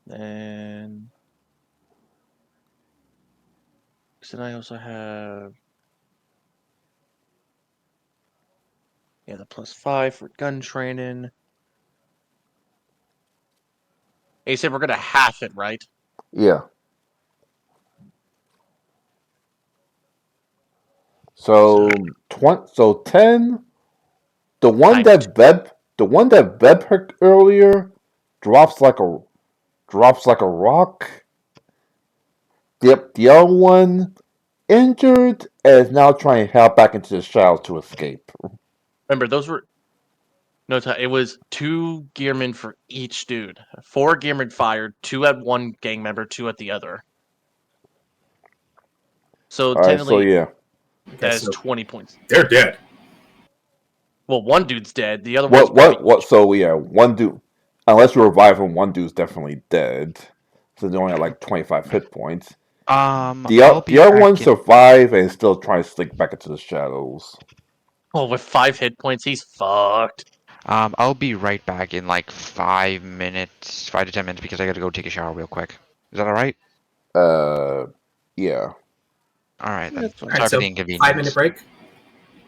Then. So then I also have. Yeah, the +5 for gun training. Hey, you said we're gonna half it, right? Yeah. So 10. The one Times that Beb picked earlier drops like a rock. The other one injured and is now trying to hop back into the shadows to escape. remember those were it was 2 gearmen for each dude. 4 gearmen fired, 2 at one gang member, 2 at the other. So All right, so technically yeah. Okay, that is so 20 points. they're dead. Well, one dude's dead. The other one's What? So yeah, one dude. Unless you revive him, one dude's definitely dead. So they only have like 25 hit points. I'll The be other back one in. survive and still trying to slink back into the shadows. Oh, with 5 hit points, he's fucked. I'll be right back in like 5 minutes, 5 to 10 minutes, because I gotta go take a shower real quick. Is that all right? Uh, yeah, All right Yeah, then. that's fine. All right, Sorry for so the 5 minute inconvenience. break.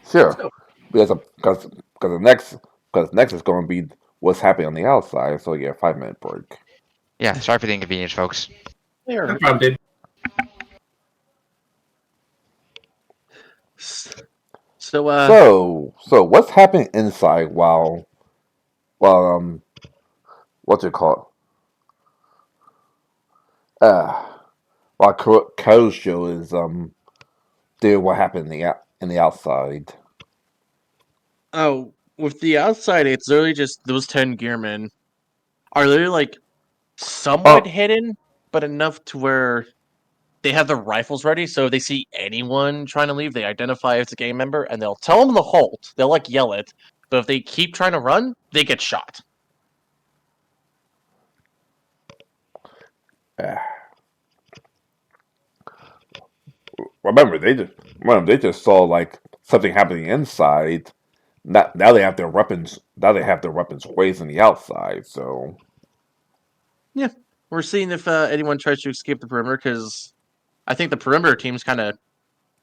Let's sure. go. Because the next is going to be what's happening on the outside. So yeah, 5 minute break. Yeah, sorry for the inconvenience, folks. No There. problem, dude. So, So what's happening inside while what's it called? Uh, while Kojo is doing what happened in the outside. oh, with the outside, it's literally just those 10 gearmen are literally like somewhat Oh, hidden, but enough to where they have their rifles ready. So if they see anyone trying to leave, they identify as a gang member and they'll tell them to halt. They'll like yell it, but if they keep trying to run, they get shot. uh, remember they just saw like something happening inside. Now they have their weapons. Now they have their weapons raised on the outside. So Yeah, we're seeing if anyone tries to escape the perimeter because I think the perimeter team's kind of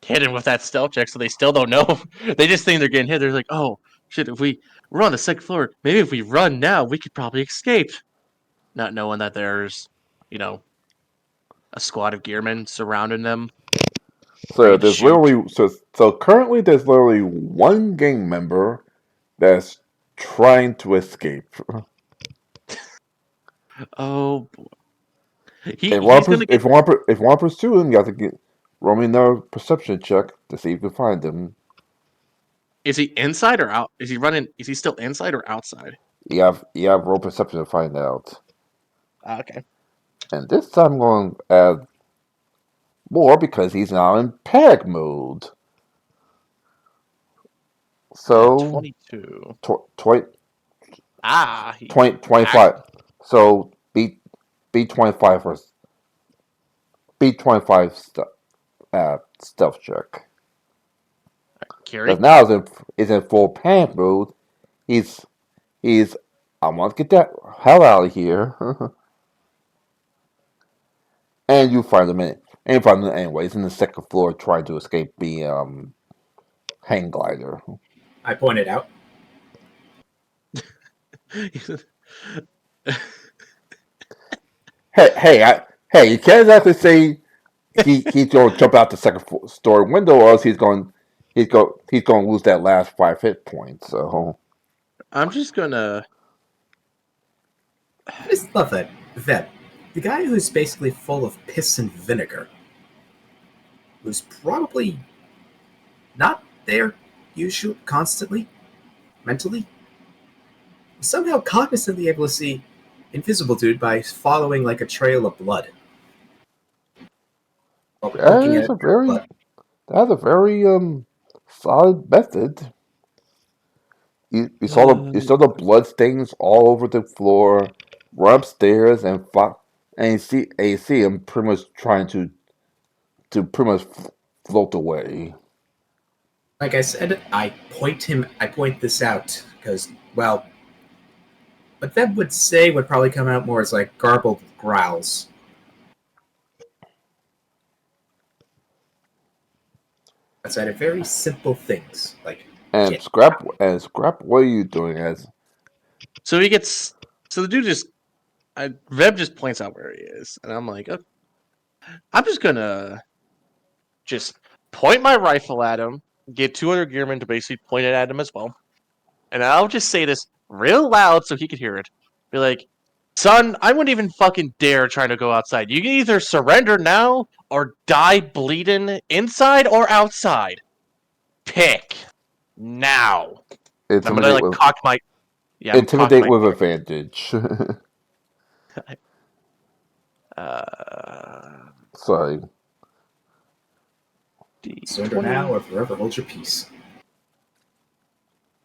hidden with that stealth check, so they still don't know. They just think they're getting hit. They're like, "Oh shit! If we're on the second floor, maybe if we run now, we could probably escape." Not knowing that there's, you know, a squad of gearmen surrounding them, ready to shoot. so currently there's literally one gang member that's trying to escape. Oh, he's gonna get. If you want to pursue him, you have to roll me another perception check to see if you can find him. Is he inside or out? Is he running? Is he still inside or outside? You have roll perception to find out. Okay. And this time I'm going to add more because he's now in panic mode. So 22. tw- tw- Ah, he 25. actually So B 25 for B 25 stealth check. Because carry. now is in full panic mode. He's he's I want to get that hell out of here. And you find him anyway. He's in the second floor trying to escape the hang glider. I pointed out. Hey! You can't exactly say he's going to jump out the story window, or else he's going to lose that last 5 hit points. So I'm just gonna. I just love that the guy who's basically full of piss and vinegar, who's probably not there usually constantly mentally, somehow cognizantly able to see Invisible Dude by following like a trail of blood. Or looking that is at a very blood. that's a very solid method. You saw the blood stains all over the floor. Run upstairs and you see him pretty much trying to pretty much float away. Like I said, I point this out because, well, what that would say would probably come out more as like garbled growls. Outside of very simple things like get Scrap, what are you doing? As So he gets. So the dude just. Veb just points out where he is, and I'm like, I'm just gonna just point my rifle at him, get 200 gearmen to basically point it at him as well. And I'll just say this real loud so he could hear it. Be like, son, I wouldn't even fucking dare trying to go outside. You can either surrender now or die bleeding inside or outside. Pick now. And I'm gonna Intimidate like with cock my I'm cock intimidate my with advantage. Sorry. Surrender now D20 or forever hold your peace.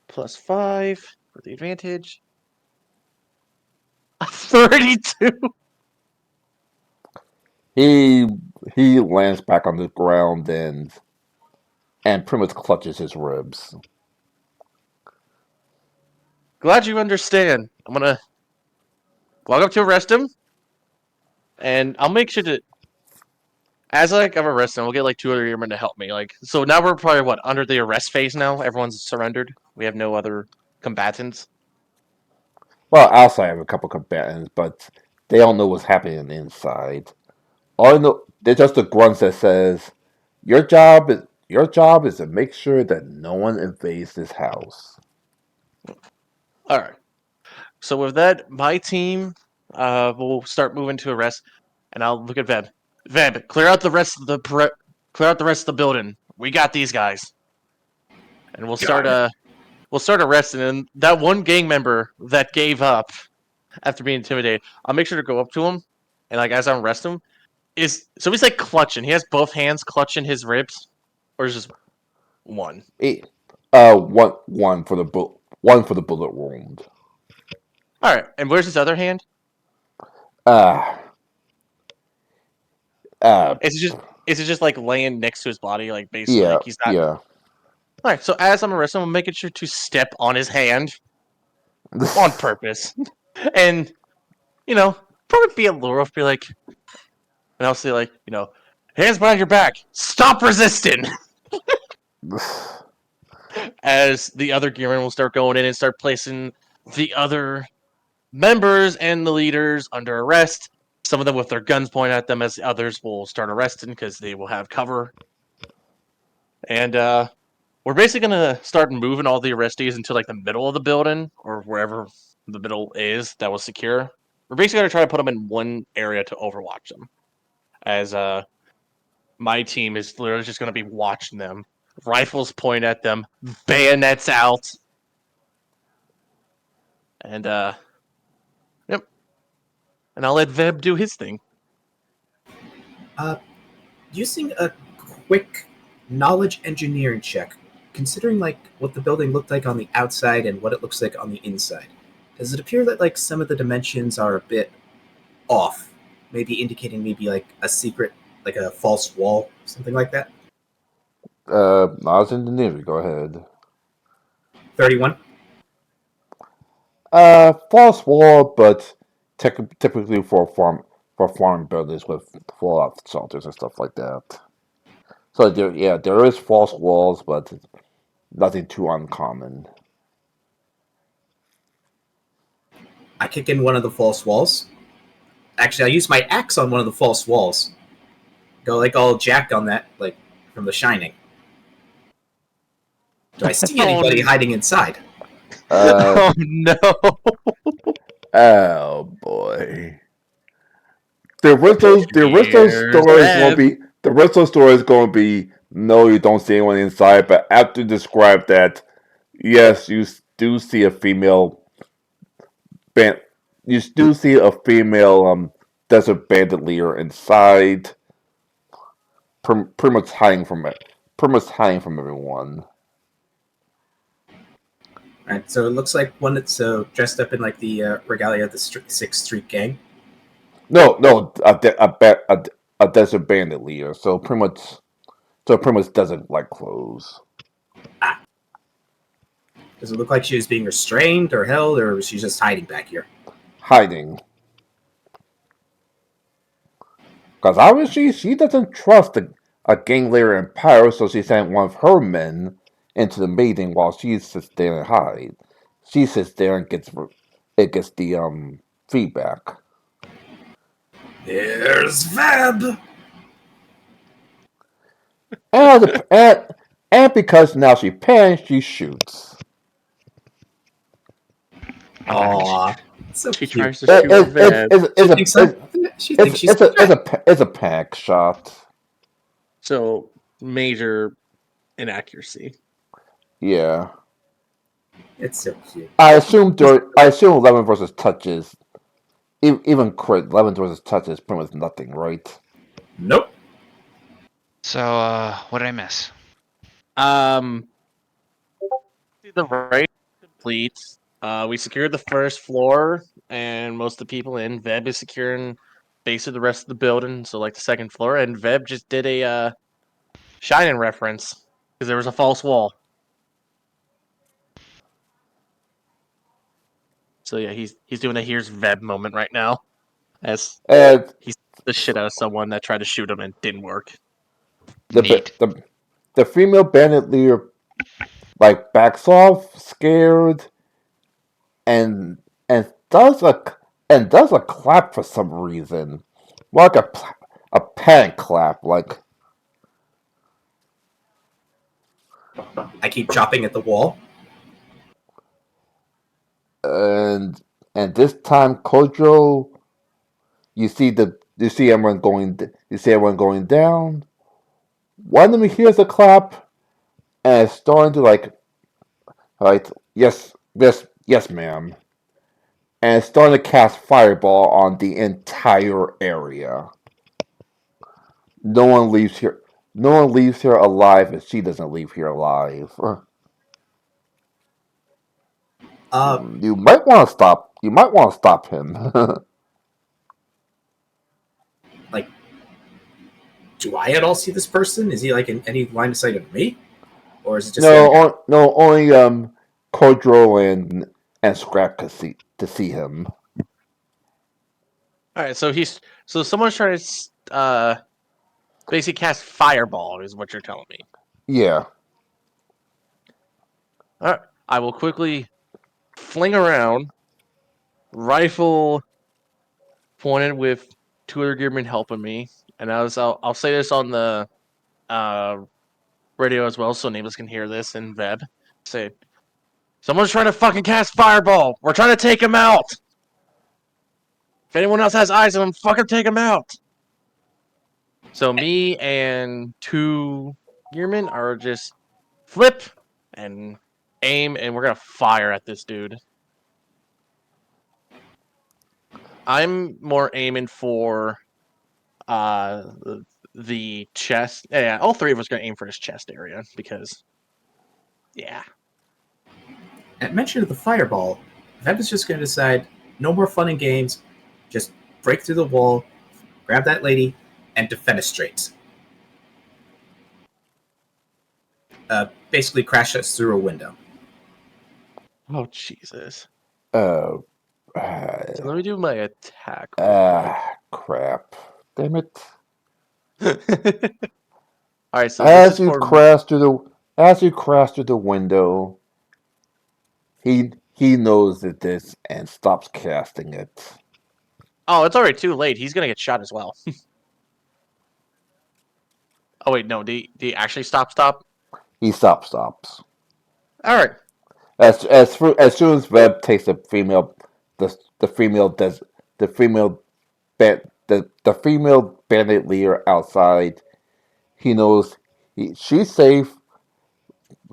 plus 5 for the advantage. 32. He he lands back on the ground and pretty much clutches his ribs. Glad you understand. I'm gonna walk up to arrest him, and I'll make sure to as like I've arrested him, we'll get like 2 other airmen to help me. Like so now we're probably what under the arrest phase now. Everyone's surrendered. We have no other combatants. Well, outside I have a couple combatants, but they don't know what's happening inside. All I know, they're just the grunts that says, your job is to make sure that no one invades this house." All right. So with that, my team will start moving to arrest, and I'll look at Veb. Veb, clear out the rest of the clear out the rest of the building. We got these guys, and Got it. we'll start arresting. And that one gang member that gave up after being intimidated, I'll make sure to go up to him, and like as I'm arresting him, so he's like clutching. He has both hands clutching his ribs, or is just one? One for the bullet wound. All right. And where's his other hand? Uh, uh, Is it just like laying next to his body, like basically yeah, like he's not. yeah. All right. So as I'm arresting him, I'm making sure to step on his hand on purpose, and probably be a little rough, be like, and I'll say like, hands behind your back, stop resisting. As the other gearmen will start going in and start placing the other members and the leaders under arrest. Some of them with their guns pointed at them, as the others will start arresting because they will have cover. And we're basically gonna start moving all the arrestees into like the middle of the building or wherever the middle is that was secure. We're basically gonna try to put them in one area to overwatch them. As my team is literally just gonna be watching them, rifles pointed at them, bayonets out, and yep. And I'll let Veb do his thing. Using a quick knowledge engineering check, considering like what the building looked like on the outside and what it looks like on the inside, does it appear that like some of the dimensions are a bit off? Maybe indicating maybe like a secret, like a false wall, something like that? Knowledge engineering. Go ahead. 31. False wall, but typically for farm buildings with fallout shelters and stuff like that. So there is false walls, but nothing too uncommon. I kick in one of the false walls. Actually, I use my axe on one of the false walls. Go like all jacked on that, like from The Shining. Do I see anybody hiding inside? Uh, Oh no! oh boy. The rest of those Here's stories won't Veb. be the rest of those stories going to be no, you don't see anyone inside, but after you describe that, yes, you do see a female band. You do see a female desert bandit leader inside, pretty much hiding from it, pretty much hiding from everyone. Right, so it looks like one that's dressed up in like the regalia of the Sixth Street Gang. No, no, a desert bandit leader. So pretty much desert like clothes. Does it look like she was being restrained or held, or was she just hiding back here? Hiding. Because obviously she doesn't trust a gang leader in power, so she sent one of her men into the meeting while she sits there and hide. She sits there and gets the feedback. There's Veb! And And because now she panics, she shoots. Aw, so She cute. tries to shoot Veb. She thinks she's It's a panic shot. So major inaccuracy. Yeah. It's so cute. I assume 11 versus touches, even crit 11 versus touches, pretty much nothing, right? Nope. So, what did I miss? The raid complete. We secured the first floor, and most of the people in. Veb is securing basically the rest of the building, so like the second floor. And Veb just did a Shining reference because there was a false wall. So yeah, he's doing a here's Veb moment right now, as And he's the shit out of someone that tried to shoot him and didn't work. Neat. the female bandit leader like backs off, scared, and and does a clap for some reason, like a panic clap, like. I keep chopping at the wall. and and this time Kojo, you see everyone going down. One of them hears a clap and is starting to like yes ma'am, and is starting to cast fireball on the entire area. No one leaves here. No one leaves here alive if she doesn't leave here alive. Uh, You might want to stop. You might want to stop him. like, do I at all see this person? Is he like in any line of sight of me, or is it just the other guy? No, only Kodro and Scrap to see him. All right, so someone's trying to basically cast fireball is what you're telling me. Yeah. All right, I will quickly fling around, rifle pointed with two other gearmen helping me, and I'll say this on the uh, radio as well, so neighbors can hear this in Veb. Say, someone's trying to fucking cast fireball. We're trying to take him out. If anyone else has eyes on him, fucking take him out. So me and two gearmen are just flip and aim, and we're gonna fire at this dude. I'm more aiming for uh the chest. Yeah, all three of us are gonna aim for his chest area because yeah. At mention of the fireball, Veb is just going to decide no more fun and games. Just break through the wall, grab that lady, and defenestrate. Basically, crash us through a window. Oh Jesus. Uh, So let me do my attack real crap. Damn it. quick. Alright, so this is for As you crash through the window, he knows it is and stops casting it. oh, it's already too late. He's gonna get shot as well. Oh wait, no, do you actually stop? He stops. Alright. As soon as Webb takes the female des, the female the female bandit leader outside, he knows she's safe.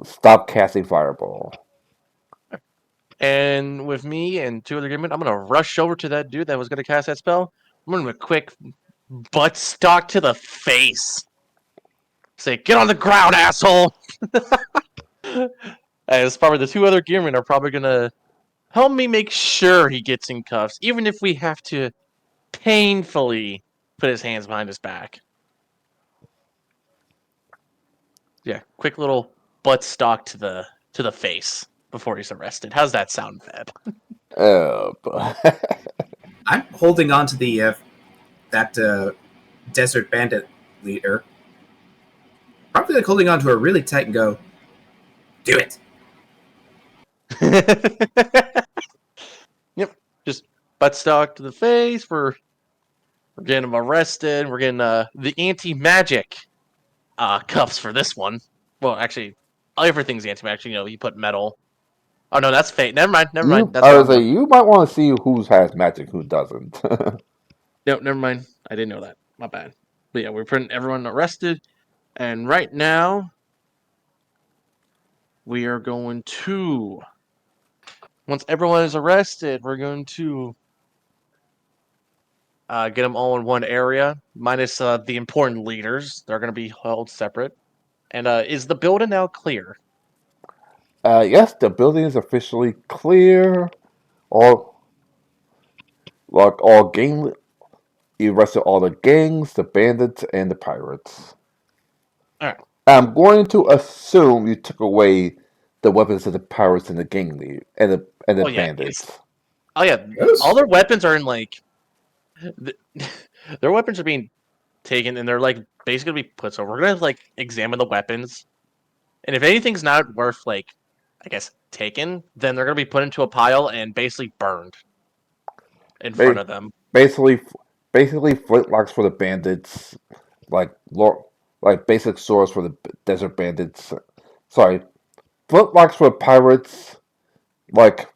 Stop casting fireball. And with me and two other gearmen, I'm gonna rush over to that dude that was gonna cast that spell. I'm gonna quick butt stock to the face. Say, get on the ground, asshole! As probably the two other gearmen are probably gonna help me make sure he gets in cuffs, even if we have to painfully put his hands behind his back. Yeah, quick little butt stock to the face before he's arrested. How's that sound, Feb? Oh, I'm holding on to the that desert bandit leader. Probably like holding on to her really tight and go, do it. Yep, just butt stock to the face. We're getting him arrested. We're getting the anti-magic cuffs for this one. Well, actually, everything's anti-magic. You put metal. Oh no, that's fate. Never mind. Never mind. You, That's I the would wrong say one. you might want to see who has magic, who doesn't. No, never mind. I didn't know that. My bad. But yeah, we're putting everyone arrested, and right now we are going to. Once everyone is arrested, we're going to get them all in one area, minus the important leaders. They're going to be held separate. And is the building now clear? Yes, the building is officially clear. All like all gang, you arrested all the gangs, the bandits, and the pirates. All right. I'm going to assume you took away the weapons of the pirates and the gang lead and the Oh yeah, it's. bandits. Oh yeah, all Yes. their weapons are in like. Their weapons are being taken, and they're like basically gonna be put. So we're gonna like examine the weapons, and if anything's not worth like, I guess taken, then they're gonna be put into a pile and basically burned in front Ba- of them. basically, basically flintlocks for the bandits, like like basic swords for the desert bandits. Sorry, flintlocks for the pirates, like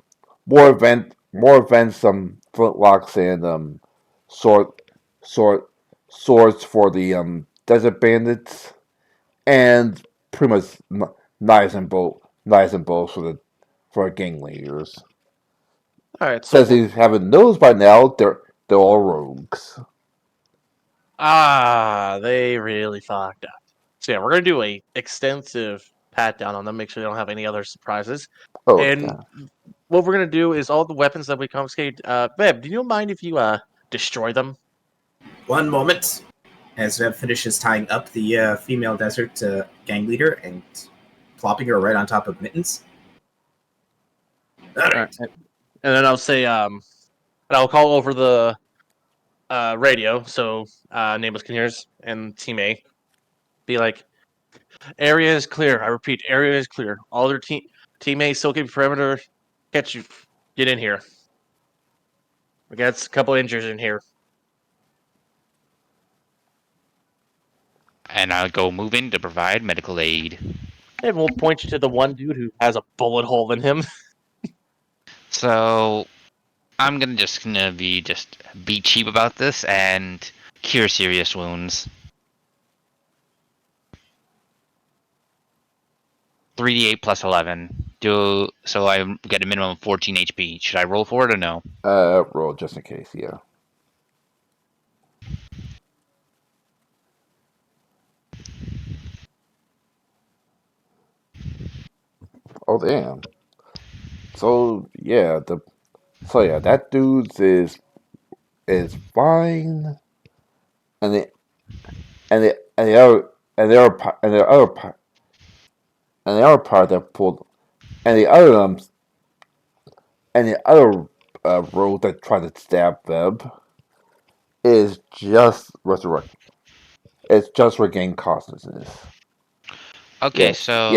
more events, flintlocks and sword sword swords for the desert bandits, and pretty much knives and bows for the gang leaders. All right, so Says he haven't noticed by now they're all rogues. they really fucked up. So yeah, we're gonna do a extensive pat down on them, make sure they don't have any other surprises. Oh And yeah. what we're gonna do is all the weapons that we confiscate. Beb, do you mind if you destroy them? One moment. As Webb finishes tying up the female desert gang leader and plopping her right on top of Mittens. All All right, right. and then I'll say and I'll call over the radio so Nameless can hear us and Team A. Be like, area is clear. I repeat, area is clear. All their teammates still keep perimeter. Catch you. Get in here. We got a couple injuries in here. And I'll go move in to provide medical aid. And we'll point you to the one dude who has a bullet hole in him. So I'm gonna be cheap about this and cure serious wounds. 3d8 plus 11. So I get a minimum of 14 HP. Should I roll for it or no? Roll just in case. Yeah. Oh damn. So yeah, that dude's is fine, and and the other and the other and the other and the other part that pulled and the other road that tried to stab Webb is just resurrect. It's just regain consciousness. Okay, Yes, so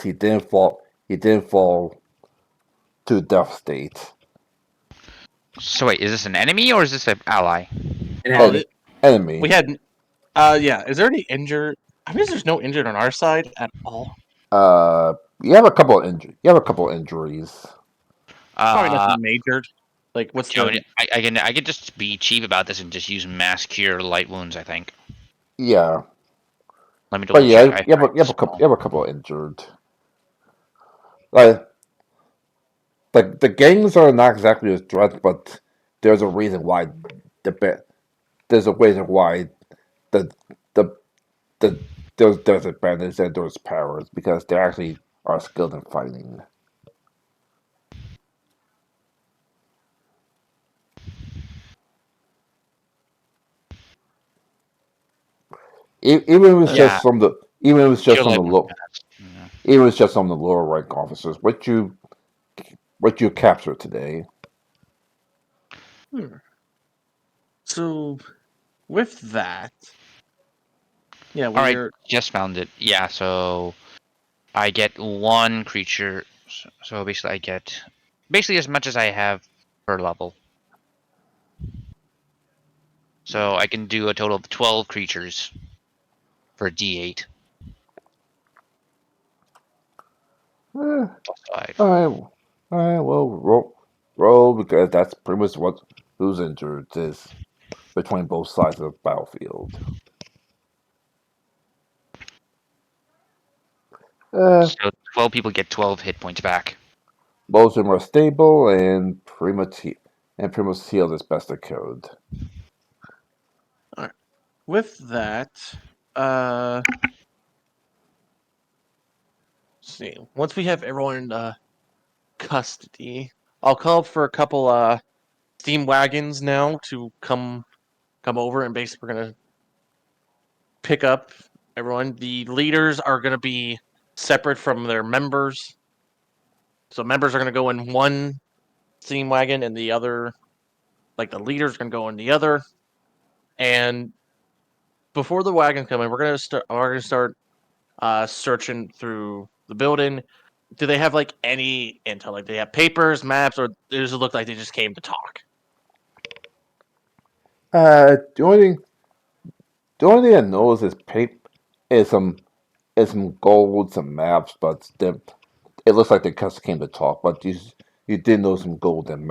he didn't fall. He didn't fall to death state. wait, is this an enemy or is this an ally? An Well, enemy. we Enemy. had. Yeah. Is there any injured? I mean, there's no injured on our side at all. Uh, you have a couple of You have a couple of injuries. Probably Uh, nothing major. Like, what's you know, the? I can just be cheap about this and just use mass cure light wounds. I think. Yeah, Let me but double yeah, check. I you have a couple of injured. Like the gangs are not exactly a threat, but there's a reason why the there's a reason why the the the there's advantage and there's powers because they actually are skilled in fighting. Even if it's yeah, just even if it's just cure some light of the wounds. low, Yeah. even if it's just some of the lower rank officers, what you capture today. Hmm. So with that, yeah, All right, we're. just found it. Yeah, so I get one creature. So basically, I get basically as much as I have per level. So I can do a total of 12 creatures for D8. Eh, Plus 5. all right. Well, roll because that's pretty much what who's injured is between both sides of the battlefield. Uh, So 12 people get 12 hit points back. Both of them are stable and pretty much healed as best they could. All right. With that, let's see. Once we have everyone in custody, I'll call for a couple steam wagons now to come over, and basically we're gonna pick up everyone. The leaders are gonna be separate from their members. So members are gonna go in one steam wagon, and the other, like the leaders, are gonna go in the other. And before the wagons come in, we're gonna start searching through the building. Do they have like any intel? Like, they have papers, maps, or does it look like they just came to talk? The only thing I know is is some is some gold, some maps, but it looks like they just came to talk. But you did know some gold and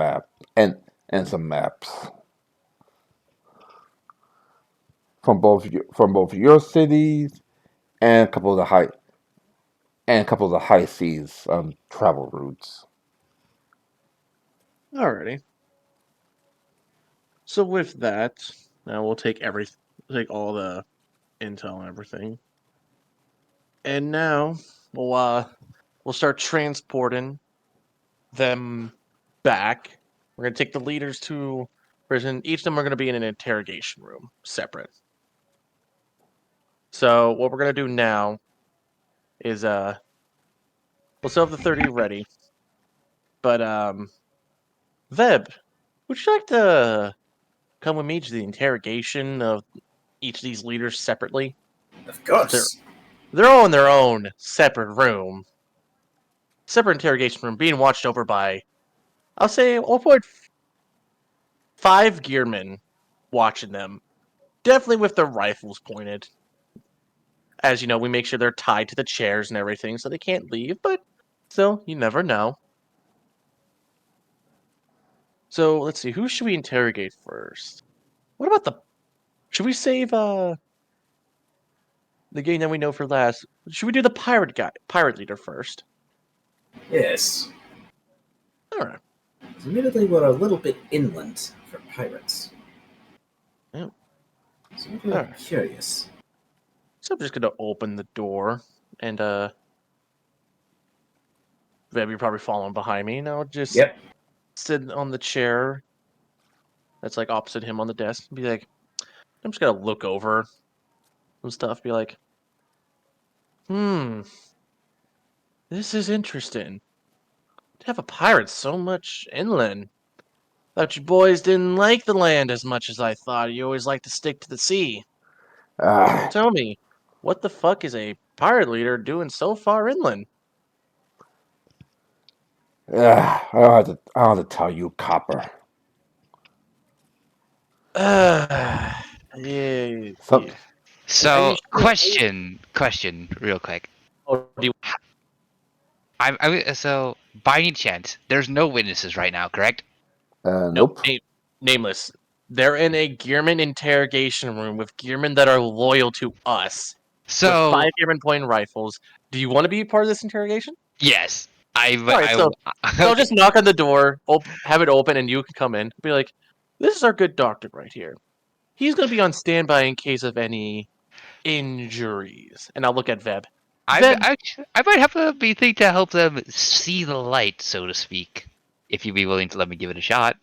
some maps from both your cities and a couple of the high seas travel routes. Alrighty. So with that, now we'll take all the intel and everything, and now we'll start transporting them back. We're gonna take the leaders to prison. Each of them are gonna be in an interrogation room, separate. So what we're gonna do now is we'll still have the 30 ready, but Veb, would you like to come with me to the interrogation of each of these leaders separately? Of So course. they're all in their own separate room, separate interrogation room, being watched over by, I'll say, 1.5 gearmen watching them, definitely with their rifles pointed. As you know, we make sure they're tied to the chairs and everything, so they can't leave. But still, you never know. So let's see, who should we interrogate first? What about the? Should we save the game that we know for last? Should we do the pirate leader first? Yes. All right. Admittedly, we're a little bit inland for pirates. Yeah. So I'm All really right. curious. So I'm just gonna open the door, and Veb, you're probably following behind me. Now just Yep. sit on the chair that's like opposite him on the desk. And be like, I'm just gonna look over some stuff. Be like, this is interesting. To have a pirate so much inland. Thought you boys didn't like the land as much as I thought. You always like to stick to the sea. Well, Uh, tell me, what the fuck is a pirate leader doing so far inland? I don't have to tell you, Copper. Yeah, Some yeah. Are you So, sure? question, real quick. Oh, do you, So, by any chance, there's no witnesses right now, correct? no, nope. nameless. They're in a Gearman interrogation room with Gearmen that are loyal to us, with So, 5 Gearman point rifles. Do you want to be part of this interrogation? yes, All right, so I'll okay. just knock on the door, have it open, and you can come in. Be like, "This is our good doctor right here. He's going to be on standby in case of any injuries." And I'll look at Veb. Veb, I might have a be thing to help them see the light, so to speak. If you'd be willing to let me give it a shot.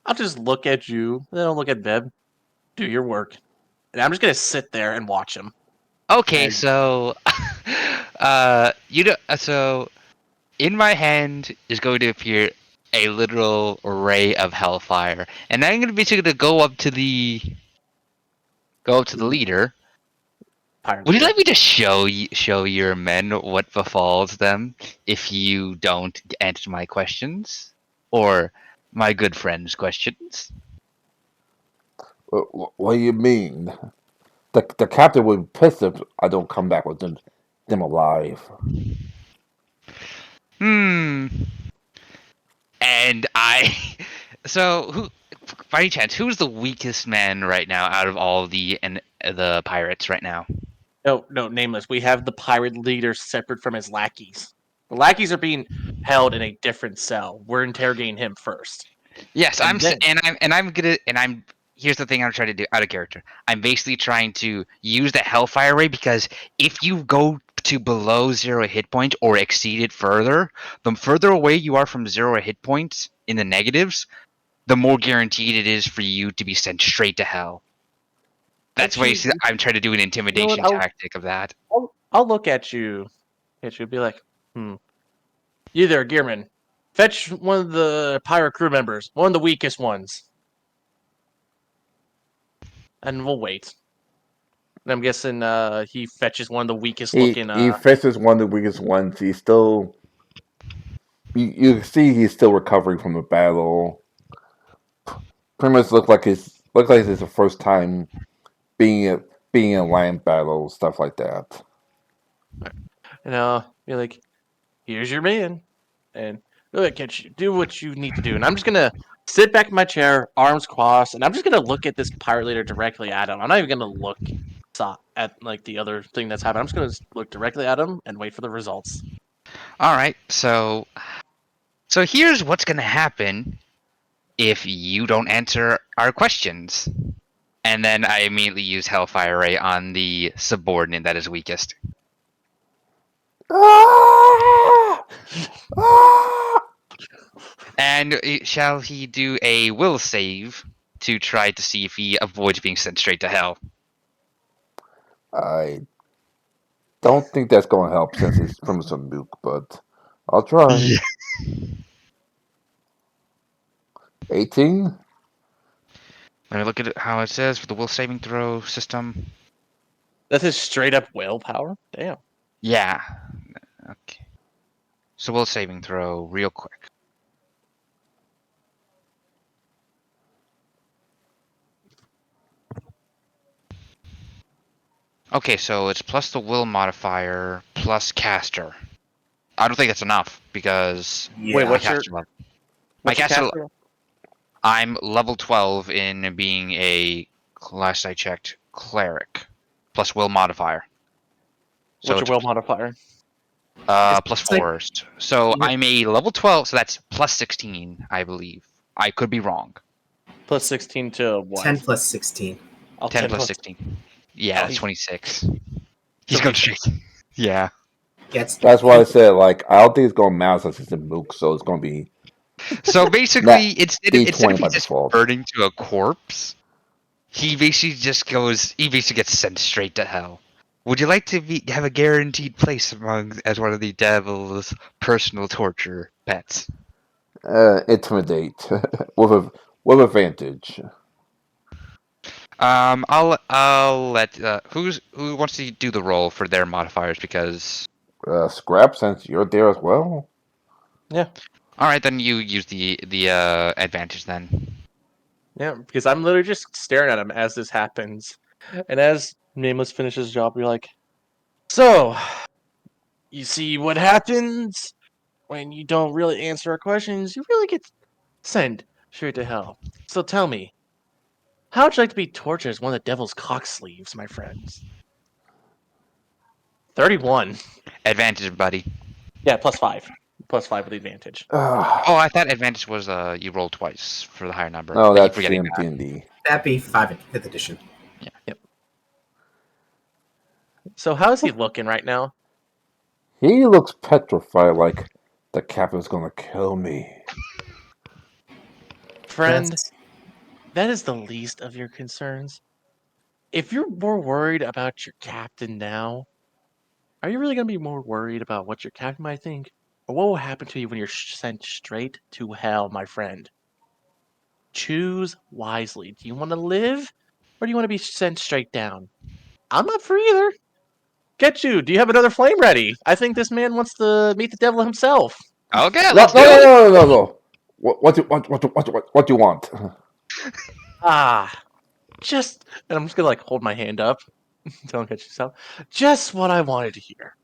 I'll just look at you, then I'll look at Veb. Do your work, and I'm just going to sit there and watch him. Okay, As so, so in my hand is going to appear a literal ray of hellfire, and I'm going to basically go up to the leader. pirate Would you leader. like me to show your men what befalls them if you don't answer my questions or my good friend's questions? What do you mean? The captain would be pissed if I don't come back with them alive. Hmm. And so who, by any chance, who's the weakest man right now out of all the pirates right now? No, no, nameless. We have the pirate leader separate from his lackeys. The lackeys are being held in a different cell. We're interrogating him first, Yes, and then I'm. Here's the thing I'm trying to do out of character. I'm basically trying to use the Hellfire Ray because if you go to below 0 hit point or exceed it further, the further away you are from 0 hit points in the negatives, the more guaranteed it is for you to be sent straight to hell. That's why actually, I'm trying to do an you know what? intimidation tactic of that. I'll look at you, be like, you there, Gearman. Fetch one of the pirate crew members, one of the weakest ones, and we'll wait. And I'm guessing he fetches one of the weakest looking. He faces one of the weakest ones. He's still you see he's still recovering from the battle. Pretty much look like it's the first time being in a land battle, stuff like that. Be like, here's your man, and look at you, do what you need to do. And I'm just gonna sit back in my chair, arms crossed, and I'm just gonna look at this pirate leader directly at him. I'm not even gonna look at like the other thing that's happening. I'm just gonna look directly at him and wait for the results. All right, so here's what's gonna happen if you don't answer our questions. And then I immediately use Hellfire Ray on the subordinate that is weakest. Ah! Ah! And shall he do a will save to try to see if he avoids being sent straight to hell? I don't think that's going to help since it's from some nuke, but I'll try. Yeah. 18? Let me look at how it says for the will saving throw system. That's his straight up willpower. Damn. Yeah. Okay. So will saving throw real quick. Okay, so it's plus the will modifier plus caster. I don't think that's enough because Wait, Yeah. my caster level. My what's your caster. caster? I'm level 12 in being a, last I checked, cleric plus will modifier. So What's your it's will modifier? plus It's like 4. So you- I'm a level 12, so that's plus 16, I believe. I could be wrong. Plus 16 to what? 10 plus 16. Oh, 10 10 plus plus. 16. Yeah, Oh, that's he's 26. so He's going he's straight. Yeah. Gets That's why I said, like, I don't think it's going to matter since it's a nuke, so it's going to be So basically, not instead D20 of he by just default. burning to a corpse, he basically gets sent straight to hell. Would you like to have a guaranteed place as one of the devil's personal torture pets? Intimidate with advantage. I'll let who wants to do the roll for their modifiers because. Scrap, since you're there as well. yeah. All right, then you use the advantage then. Yeah, because I'm literally just staring at him as this happens. And as Nameless finishes his job, you're like, so, you see what happens when you don't really answer our questions? You really get sent straight to hell. So tell me, how would you like to be tortured as one of the devil's cock sleeves, my friends? 31. Advantage, buddy. Yeah, plus 5. Plus 5 with the advantage. Oh, I thought advantage was you roll twice for the higher number. No, I keep that's forgetting that. CMD&D. that'd be 5th edition. So how's he looking right now? He looks petrified, like the captain's gonna kill me. Friend, That's that is the least of your concerns. If you're more worried about your captain now, are you really going to be more worried about what your captain might think? Or what will happen to you when you're sent straight to hell, my friend? Choose wisely. Do you want to live? Or do you want to be sent straight down? I'm up for either. Get you. Do you have another flame ready? I think this man wants to meet the devil himself. Okay, No, let's no, do no, it. no, no, no, no. What do you want? Ah, just. And I'm just going to like hold my hand up. Don't get yourself. Just what I wanted to hear.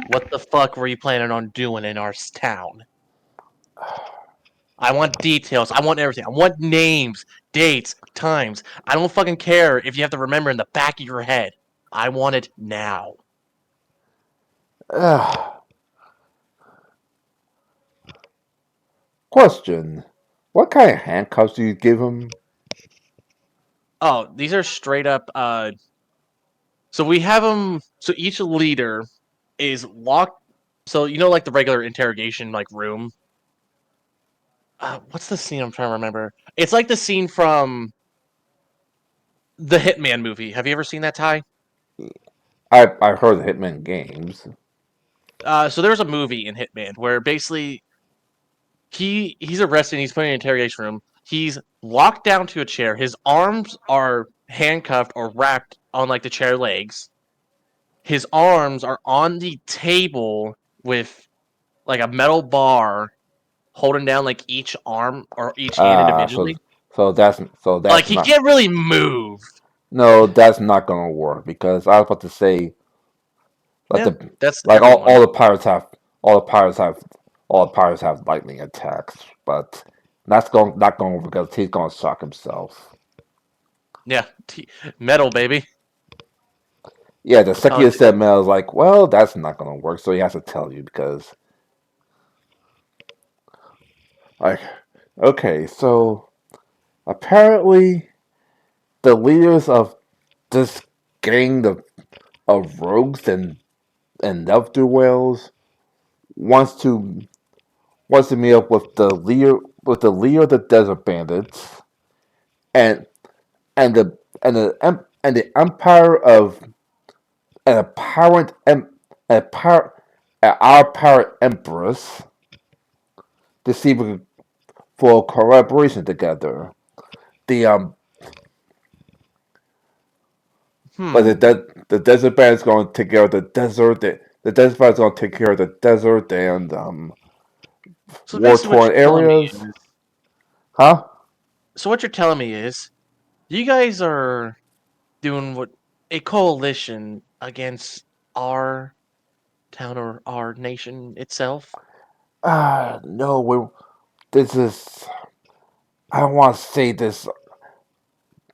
What the fuck were you planning on doing in our town? I want details. I want everything. I want names, dates, times. I don't fucking care if you have to remember in the back of your head. I want it now. Question: what kind of handcuffs do you give him? Oh, these are straight up. So we have them. So each leader is locked. So like the regular interrogation room. What's the scene I'm trying to remember? It's like the scene from the Hitman movie. Have you ever seen that, Ty? I've heard of Hitman games. So there's a movie in Hitman where basically he's arrested and he's put in an interrogation room. He's locked down to a chair. His arms are handcuffed or wrapped on the chair legs. His arms are on the table with a metal bar holding down each arm or each hand Ah, so individually. so that's He not can't really move. no, that's not gonna work because I was about to say like Yeah, the that's like everyone. all the pirates have all the pirates have all the pirates have lightning attacks, but that's going not going because he's gonna shock himself. Yeah, metal baby. Yeah, the second Oh, you said Mel is like, well, that's not gonna work, so he has to tell you because like okay, so apparently the leaders of this gang of rogues and ne'er whales wants to wants to meet up with the leader of the desert bandits and and the empire of an apparent a power our apparent empress to see if we can for collaboration together. The but hmm. the desert band is going to take care of the desert. The desert band is going to take care of the desert and So war basically, what torn you're telling me areas. is, Huh? you guys are doing what a coalition against our town or our nation itself. No. This is. I don't want to say this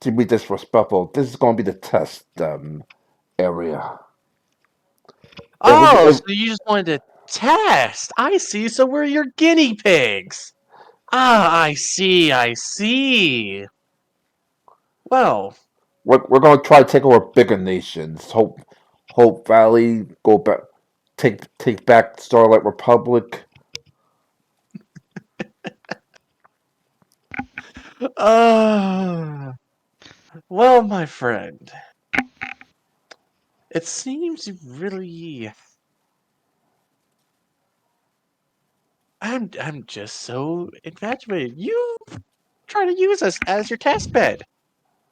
to be disrespectful. This is going to be the test area. Oh, so If you just wanted to test. I see. So we're your guinea pigs. Ah, I see. I see. Well, we're going to try to take over bigger nations. Hope Valley, go back, take back Starlight Republic. uh, well, my friend, it seems you really. I'm just so infatuated. You try to use us as your test bed.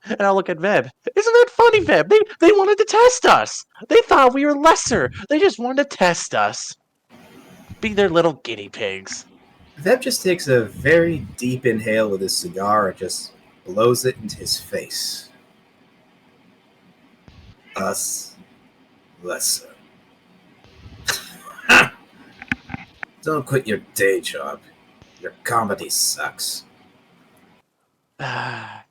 And I'll look at Veb. Isn't that funny, Veb? They wanted to test us. They thought we were lesser. They just wanted to test us. Be their little guinea pigs. Veb just takes a very deep inhale with his cigar and just blows it into his face. Us lesser. Don't quit your day job. Your comedy sucks. Ah,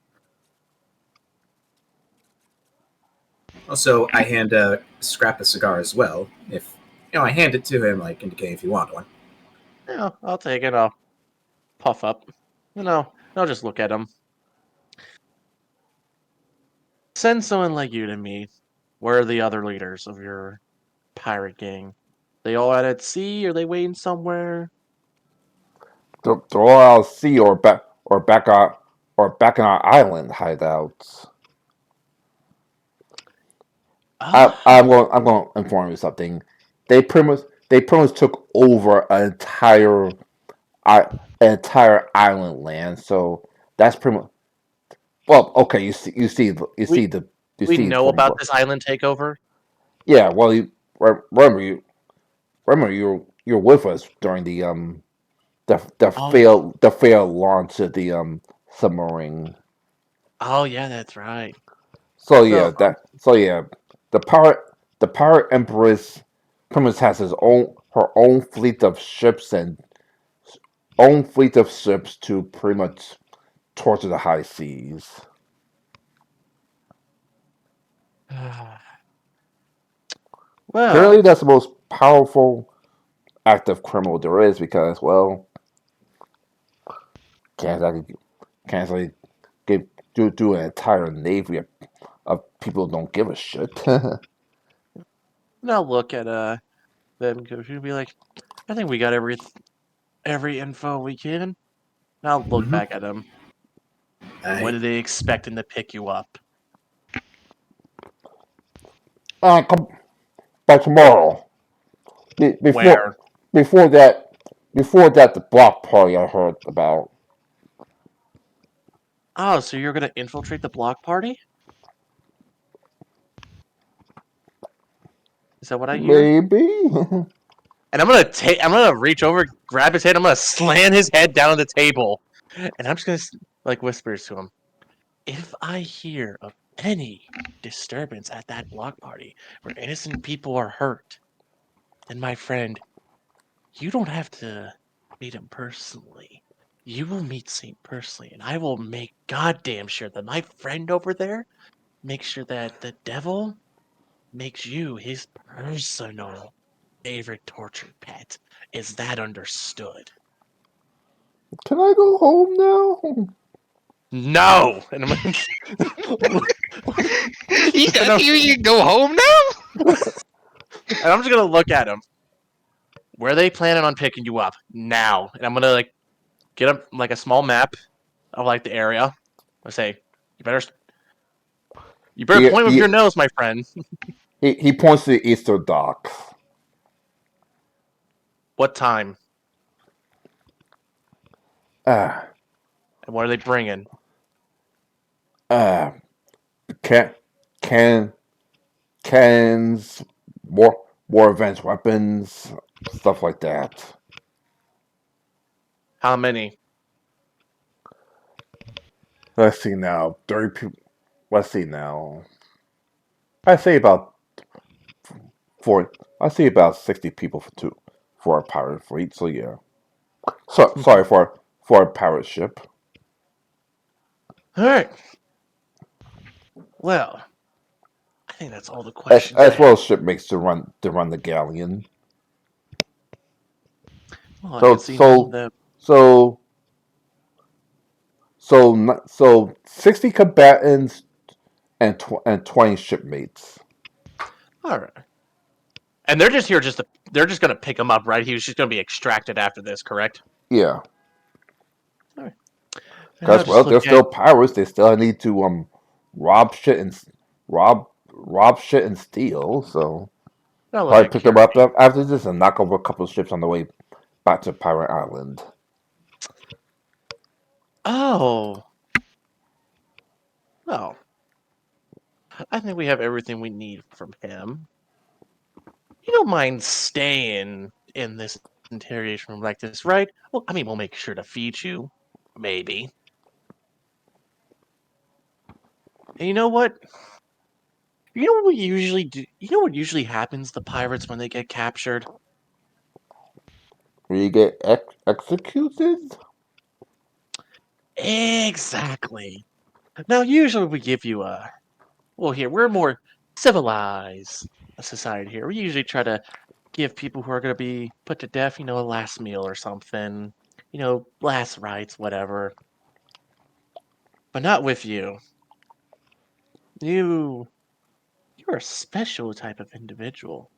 Also, I hand Scrap a cigar as well. If I hand it to him, like indicating if you want one. I'll take it. I'll puff up. I'll just look at him. Send someone like you to me. Where are the other leaders of your pirate gang? They all out at sea? Are they waiting somewhere? They're all out at sea or back on our island hideouts. Ah, I'm going to inform you something. They pretty much took over an entire island land. So that's pretty much well. Okay, you we see the you we see know from about this island takeover. yeah. Well, remember you're with us during Oh yeah. the failed launch of the submarine. Oh yeah, that's right. So So yeah, the pirate empress Primus has her own fleet of ships to pretty much torture the high seas. Apparently, Well, that's the most powerful active criminal there is because, well, can't exactly, can't exactly do an entire navy of people who don't give a shit. now look at them go and be like, I think we got every info we can. Now look Mm-hmm. back at them. When I are they expecting to pick you up? Come by tomorrow. Be- Before Where? before that before that the block party I heard about. Oh, so you're gonna infiltrate the block party? Is that what I hear? Maybe. And I'm gonna reach over, grab his head, I'm gonna slam his head down on the table. And I'm just gonna like whispers to him. If I hear of any disturbance at that block party where innocent people are hurt, then my friend, you don't have to meet him personally. You will meet Saint personally, and I will make goddamn sure that my friend over there makes sure that the devil makes you his personal favorite tortured pet. Is that understood? Can I go home now? No! And I'm He's and asking you to go home now? I'm just gonna look at him. Where are they planning on picking you up? Now. And I'm gonna like get up like a small map of like the area. I say, you better He point with he your nose, my friend. he points to the Easter docks. What time? Ah And what are they bringing? ah can can cannons, more advanced weapons, stuff like that. How many? Let's see now. 30 people. Let's see now. I say about four. I say about 60 people for a pirate fleet. So yeah. Sorry for a pirate ship. Alright. Well, I think that's all the As questions I as well have. as shipmates to run the galleon. Well, I can So see none of so them. so so 60 combatants and 20 shipmates. Alright. And they're just here they're just gonna pick him up, right? He was just gonna be extracted after this, correct? Yeah, Alright. And I'll because just well, look they're at still pirates. They still need to rob shit and rob shit and steal. So I'll look probably at pick them up Kirby. after this and knock over a couple of ships on the way back to Pirate Island. Oh. Well, I think we have everything we need from him. You don't mind staying in this interrogation room like this, right? Well, I mean, we'll make sure to feed you. Maybe. And you know what? You know what we usually do? You know what usually happens to pirates when they get captured? Will you get executed? Exactly. Now, usually we give you a. Well, here, we're more civilized a society here. We usually try to give people who are going to be put to death, a last meal or something. Last rites, whatever. But not with you. You you're a special type of individual.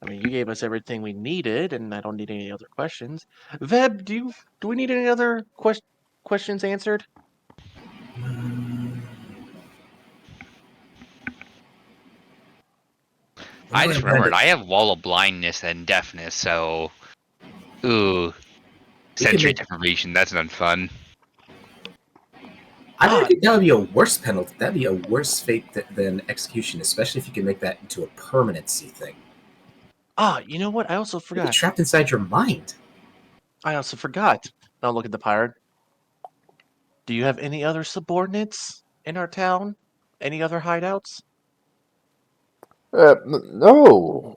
I mean, you gave us everything we needed, and I don't need any other questions. Veb, do we need any other questions answered? when I do I just plan remembered to? I have wall of blindness and deafness, so ooh, We can sensory make. deprivation. That's not fun. I Ah, argue that would be a worse penalty. That'd be a worse fate than execution, especially if you can make that into a permanency thing. you know what? I also You'd be forgot. trapped inside your mind. I also forgot. Now look at the pirate. Do you have any other subordinates in our town? Any other hideouts? No.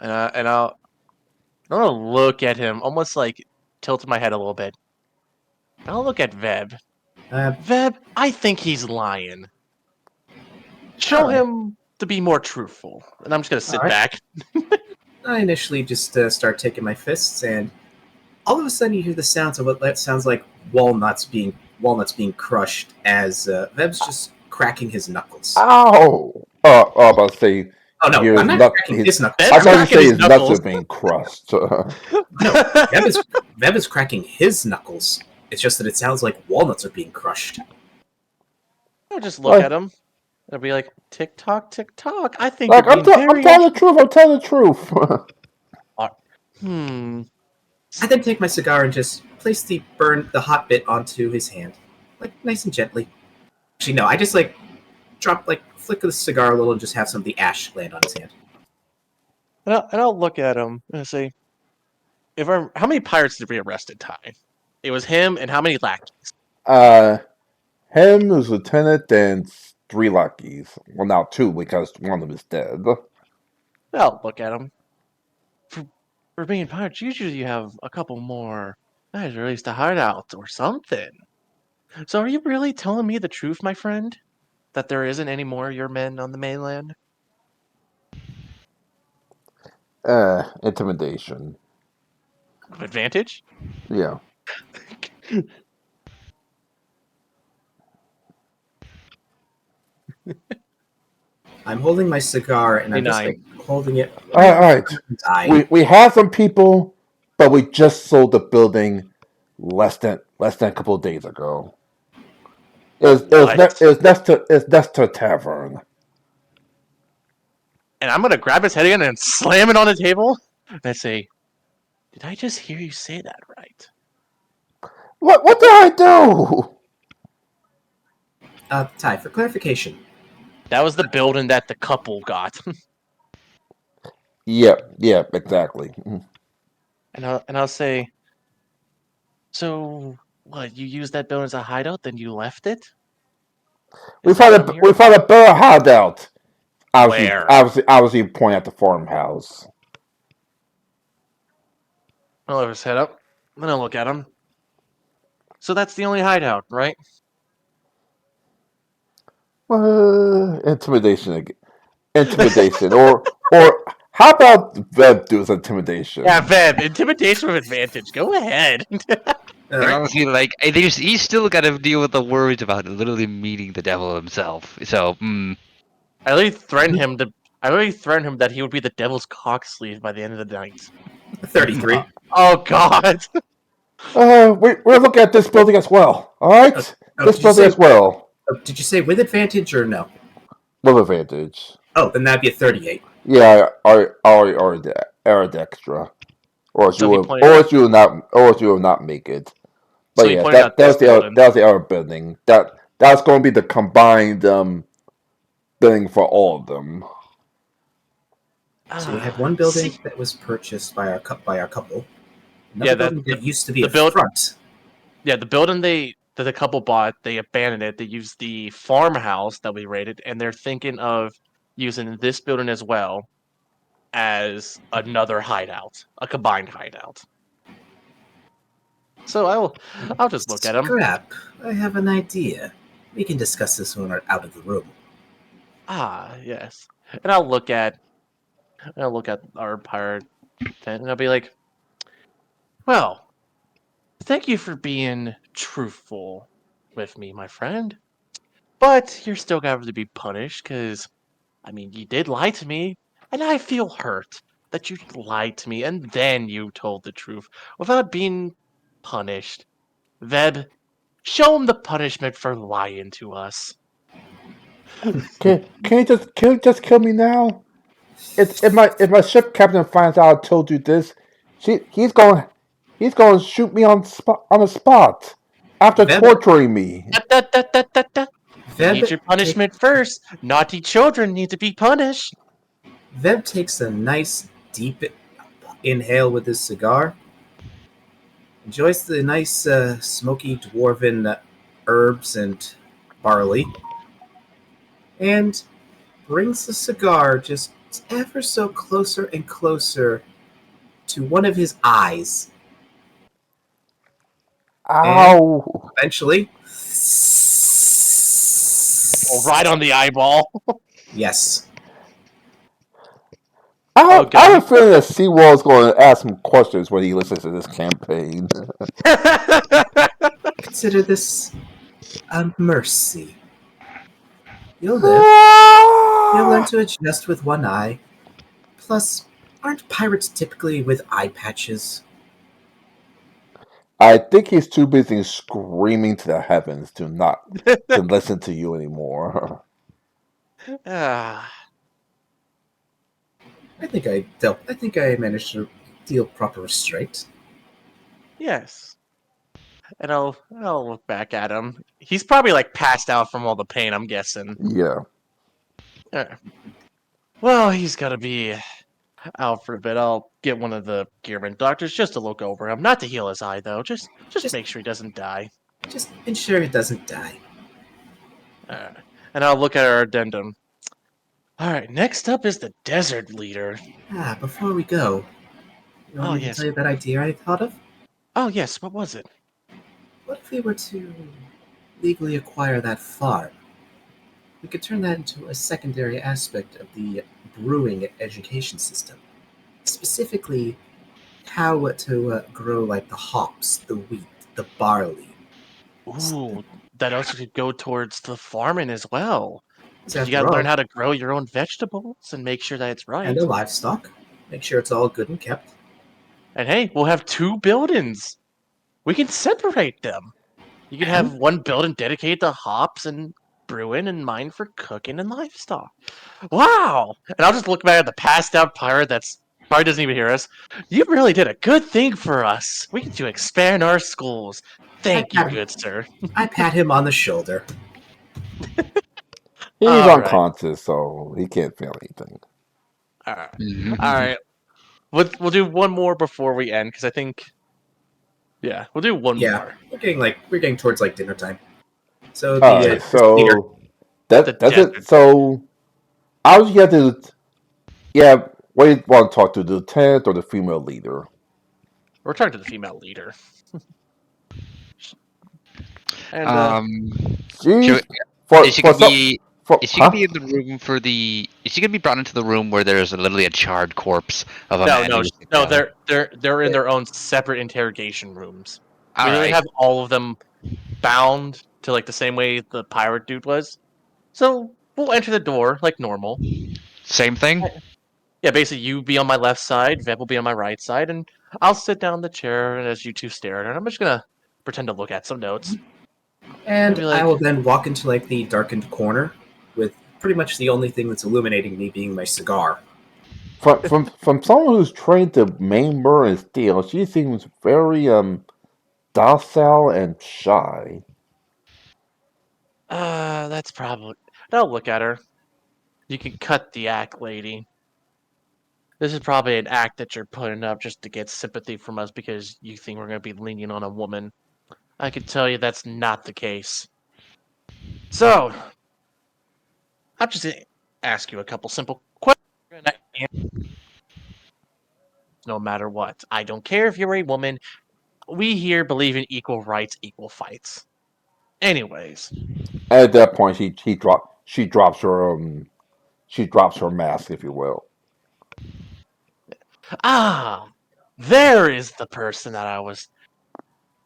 and I'll look at him, almost like tilting my head a little bit. And I'll look at Veb. Veb, I think he's lying. Show Alright. him to be more truthful. And I'm just gonna sit Alright. back. I initially just start taking my fists, and all of a sudden you hear the sounds of what that sounds like walnuts being crushed as Veb's just cracking his knuckles. Ow! I was about to say. Oh no, Here's I'm not nut. cracking his knuckles. Veb's I thought you cracking say his his nuts are knuckles. being crushed. No, Veb is cracking his knuckles. It's just that it sounds like walnuts are being crushed. I'll just look at him. I'll be like, tick tock, tick tock. I think Like you're I'm being very telling the truth. I'm telling the truth. I then take my cigar and just place the hot bit onto his hand, like nice and gently. Actually, no, I just flick the cigar a little and just have some of the ash land on his hand. And I'll look at him and say, how many pirates did we arrest at Ty? It was him and how many lackeys? Him is lieutenant and 3 lackeys. Well, now 2 because one of them is dead. I'll look at him. For being pirates, usually you have a couple more guys, or at least a hideout or something. So are you really telling me the truth, my friend? That there isn't any more of your men on the mainland? Intimidation. Advantage? Yeah. I'm holding my cigar and I'm just like holding it. All right. We have some people, but we just sold the building less than a couple of days ago. It's next to a tavern. And I'm gonna grab his head again and slam it on the table. And I say, "Did I just hear you say that right?" What did I do? Ty, for clarification. That was the building that the couple got. Yeah, exactly. And I'll say, so what? You used that building as a hideout, then you left it? We found a better hideout. Where? Obviously, point at the farmhouse. I'll have his head up. Then I'll look at him. So that's the only hideout, right? Intimidation again. Intimidation, or how about Veb does intimidation? Yeah, Veb, intimidation with advantage. Go ahead. And honestly, like, he's still got to deal with the worries about literally meeting the devil himself. So, I already threatened him that he would be the devil's cock sleeve by the end of the night. 33. Oh God. We're looking at this building as well. All right, this building as well. Did you say with advantage or no? With advantage. Oh, then that'd be a 38. Yeah, or extra, or So you will not make it. But So he pointed out this building. That was the other building. That's going to be the combined building for all of them. So we had one building that was purchased by our couple. Yeah, building that used to be a front. Yeah, the building that the couple bought, they abandoned it. They used the farmhouse that we raided, and they're thinking of using this building as well as another hideout, a combined hideout. So I'll just look at him. Scrap, I have an idea. We can discuss this when we're out of the room. Ah, yes. And I'll look at our pirate tent, and I'll be like, well, thank you for being truthful with me, my friend. But you're still going to have to be punished, because, I mean, you did lie to me, and I feel hurt that you lied to me, and then you told the truth without being punished. Veb, show him the punishment for lying to us. Can you just kill me now? If my ship captain finds out I told you this, he's going to shoot me on the spot after torturing me. You need your punishment first. Naughty children need to be punished. Veb takes a nice deep inhale with his cigar, enjoys the nice smoky dwarven herbs and barley, and brings the cigar just It's ever so closer and closer to one of his eyes, and Ow! eventually, Oh, right on the eyeball. yes, I Oh I god. have a feeling that SeaWorld's going to ask him questions when he listens to this campaign. consider this a mercy. You'll live. You'll learn I to adjust with one eye. Plus, aren't pirates typically with eye patches? think he's too busy screaming to the heavens to listen to you anymore. Ah, I think I managed to deal proper restraint. yes. And I'll look back at him. He's probably like passed out from all the pain, I'm guessing. Yeah. Uh, Well, he's gotta be out for a bit. I'll get one of the Gearman doctors just to look over him. Not to heal his eye though. Just Just make sure he doesn't die. just ensure he doesn't die. Uh, and I'll look at our addendum. Alright, next up is the desert leader. Before we go, you want Oh me to tell yes. you that idea I thought of? Oh yes, what was it? What if we were to legally acquire that farm? We could turn that into a secondary aspect of the brewing education system. Specifically, how to grow like the hops, the wheat, the barley. Ooh, that also could go towards the farming as well. Because Because you after gotta learn all, how to grow your own vegetables and make sure that it's and right. the livestock. Make sure it's all good and kept. And hey, we'll have two buildings. We can separate them. You can And have one building dedicated to hops and brewing and mine for cooking and livestock. Wow! And I'll just look back at the passed out pirate that's probably doesn't even hear us. You really did a good thing for us. We get to expand our schools. I Thank you, pat, good sir. I pat him on the shoulder. He's All right. unconscious, so he can't feel anything. All right. All Mhm. right. We'll do one more before we end because I think yeah, we'll do one Yeah, more. we're getting towards like dinner time. So the Alright, Yes, this leader, so the that's it. desert. So I was you to yeah, what do you want to talk to, the lieutenant or the female leader? We're talking to the female leader, and Um, She's should, for is she for gonna some be? for Is she gonna huh? be in the room for the? Is she gonna be brought into the room where there's literally a charred corpse of a no, man who no, was kicked no. out? They're in their own separate interrogation rooms. All We literally right, have all of them bound to like the same way the pirate dude was. So we'll enter the door like normal. same thing. Yeah, basically you be on my left side, Veb will be on my right side, and I'll sit down in the chair as you two stare at it. I'm just gonna pretend to look at some notes. and Maybe I like, will then walk into like the darkened corner with pretty much the only thing that's illuminating me being my cigar. From someone who's trained to maim, murder, and steal, she seems very docile and shy. that's probably. I'll look at her. You can cut the act, lady. This is probably an act that you're putting up just to get sympathy from us because you think we're gonna be lenient on a woman. I can tell you that's not the case. So, I'll just ask you a couple simple questions. You're gonna answer no matter what. I don't care if you're a woman. We here believe in equal rights, equal fights. Anyways, At that point, she drops her mask, if you will. ah, there is the person that I was.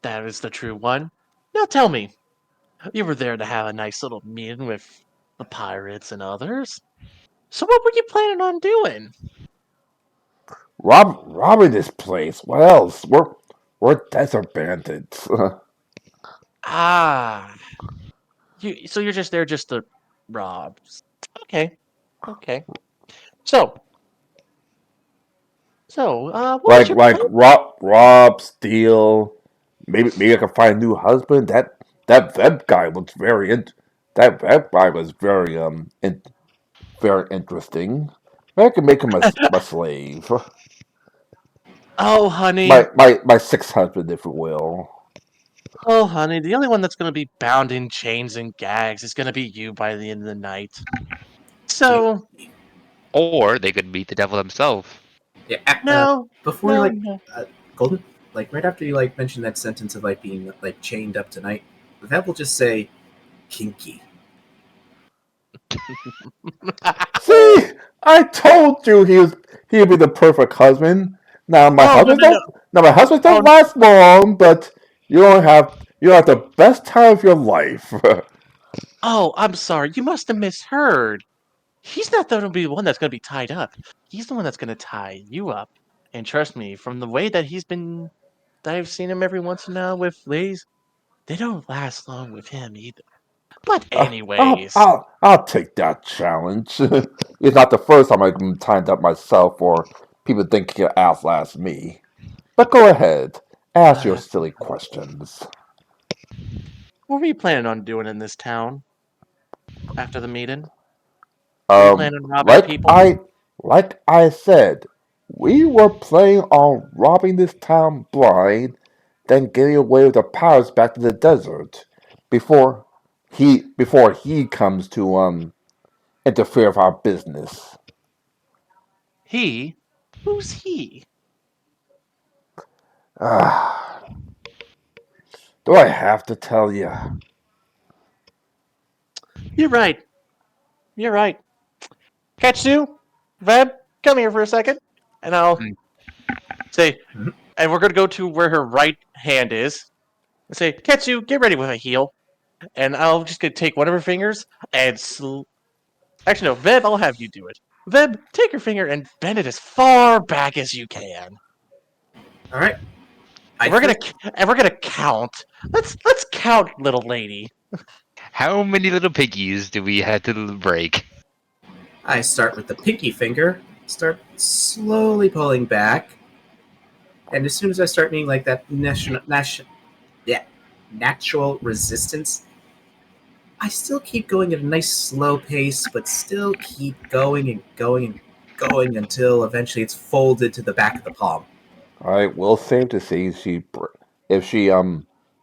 That is the true one. Now tell me, you were there to have a nice little meeting with the pirates and others. So what were you planning on doing? Robbing this place. What else? We're desert bandits. Ah, so you're just there just to rob. Okay, okay. So, what was your like plan? rob, steal. Maybe I can find a new husband. That guy looks that guy was very interesting. Maybe I can make him a slave. Oh, honey. My sixth husband, if you will. Oh, honey. The only one that's going to be bound in chains and gags is going to be you by the end of the night. You, So, Or they could meet the devil himself. Yeah. No, Before no, like no. Golden, like right after you like mentioned that sentence of like being like chained up tonight, that will just say kinky. See, I told you he'd be the perfect husband. Now my Oh, no, husbands no, no. don't now my husbands don't Oh, last long, but you have the best time of your life. oh, I'm sorry. You must have misheard. He's not going to be the one that's going to be tied up. He's the one that's going to tie you up. And trust me, from the way that I've seen him every once in a while with ladies, they don't last long with him either. But anyways, I'll take that challenge. It's not the first time I've been tied up myself or people think you can outlast me. But go ahead, ask your uh, silly questions. what were you planning on doing in this town after the meeting? Were you planning on robbing Like people? I said, we were planning on robbing this town blind, then getting away with the powers back to the desert before he comes to interfere with our business. He? Who's he? Ah, do I have to tell you? You're right. You're right. Ketsu, Veb, come here for a second, and I'll Mm. say, Mhm. and we're gonna go to where her right hand is. And say, Ketsu, get ready with a heel, and I'll just gonna take one of her fingers and actually no, Veb, I'll have you do it. Veb, take your finger and bend it as far back as you can. All right. I And we're gonna first and we're gonna count. Let's count, little lady. How many little piggies do we have to break? I start with the pinky finger, start slowly pulling back, and as soon as I start meeting like that yeah, natural resistance, I still keep going at a nice slow pace, but still keep going and going and going until eventually it's folded to the back of the palm. All right, we'll save to see if she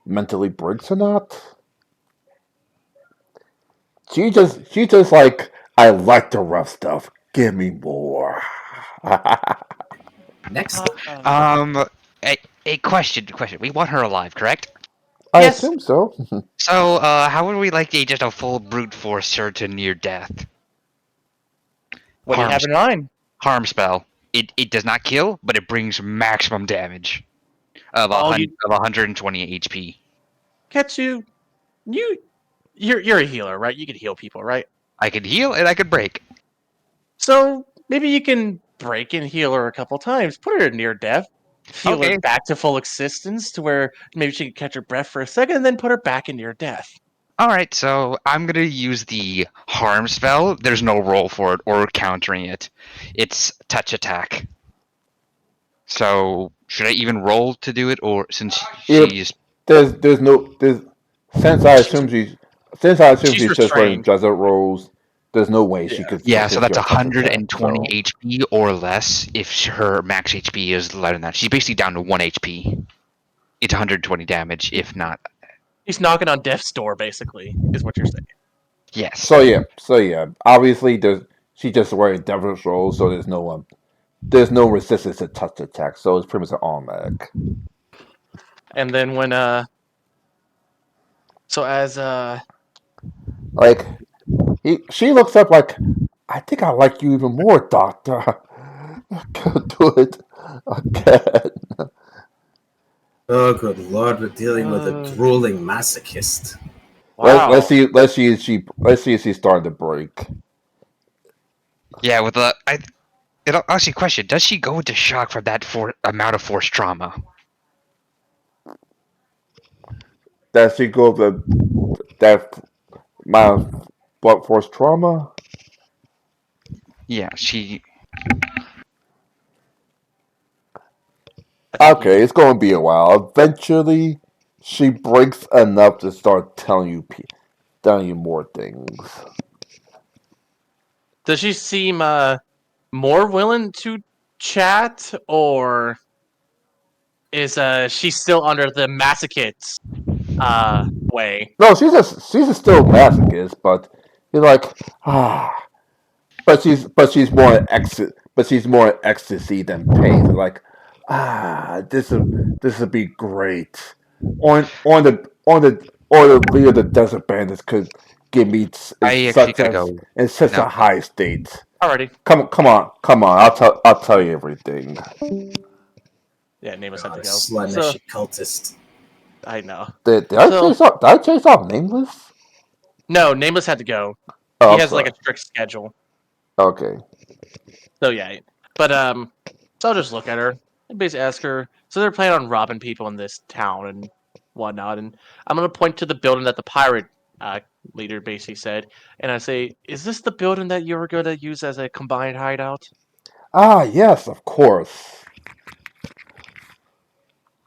mentally breaks or not. She just like I like the rough stuff. Give me more. Next, Um, a question. We want her alive, correct? I Yes. assume so. So, how would we like to just a full brute force her to near death? What do you Harm, have in mind? harm spell. It does not kill, but it brings maximum damage of Oh, you 120 HP. Ketsu, you you're a healer, right? You can heal people, right? I could heal and I could break. So maybe you can break and heal her a couple times, put her near death, heal her Okay. back to full existence to where maybe she can catch her breath for a second, and then put her back in near death. All right. So I'm gonna use the harm spell. There's no roll for it or countering it. It's touch attack. So should I even roll to do it, or since If she's there's no there's She's since I assume she's she's just wearing restrained. desert rolls, there's no way Yeah. yeah, so she that's has touch attack. 120 So HP or less if her max HP is lighter than that. She's basically down to 1 HP. It's 120 damage, if not. He's knocking on death's door, basically, is what you're saying. Yes. so yeah. Obviously, she's just wearing desert rolls, so there's no resistance to touch attack. So it's pretty much an automatic. And then when so as Like she looks up like, I think I like you even more, Doctor. Do it again. oh good lord, we're dealing with a uh drooling masochist. wow. Let's see if she's starting to break. Yeah, with the it'll actually question, does she go into shock from that amount of force trauma? Does she go that my blunt force trauma? Yeah, she I think Okay, he it's going to be a while. Eventually, she breaks enough to start telling you more things. does she seem more willing to chat, or is she still under the masochist way? No, she's a still masochist, but you're like, ah. she's more ecstasy than pain. So like, this would be great. On the leader of the desert bandits could give me I actually gotta go in such now. a high state. Alrighty. Come on. I'll tell you everything. Yeah, Nameless had to God, a go. So Slaanesh cultist. I know. Did So I chase off Nameless? no, Nameless had to go. Oh, He I'm has like sorry. a strict schedule. Okay. So yeah, but so I'll just look at her and basically ask her. So they're planning on robbing people in this town and whatnot, and I'm gonna point to the building that the pirate uh, leader basically said, and I say, "Is this the building that you were gonna use as a combined hideout?" Ah, yes, of course.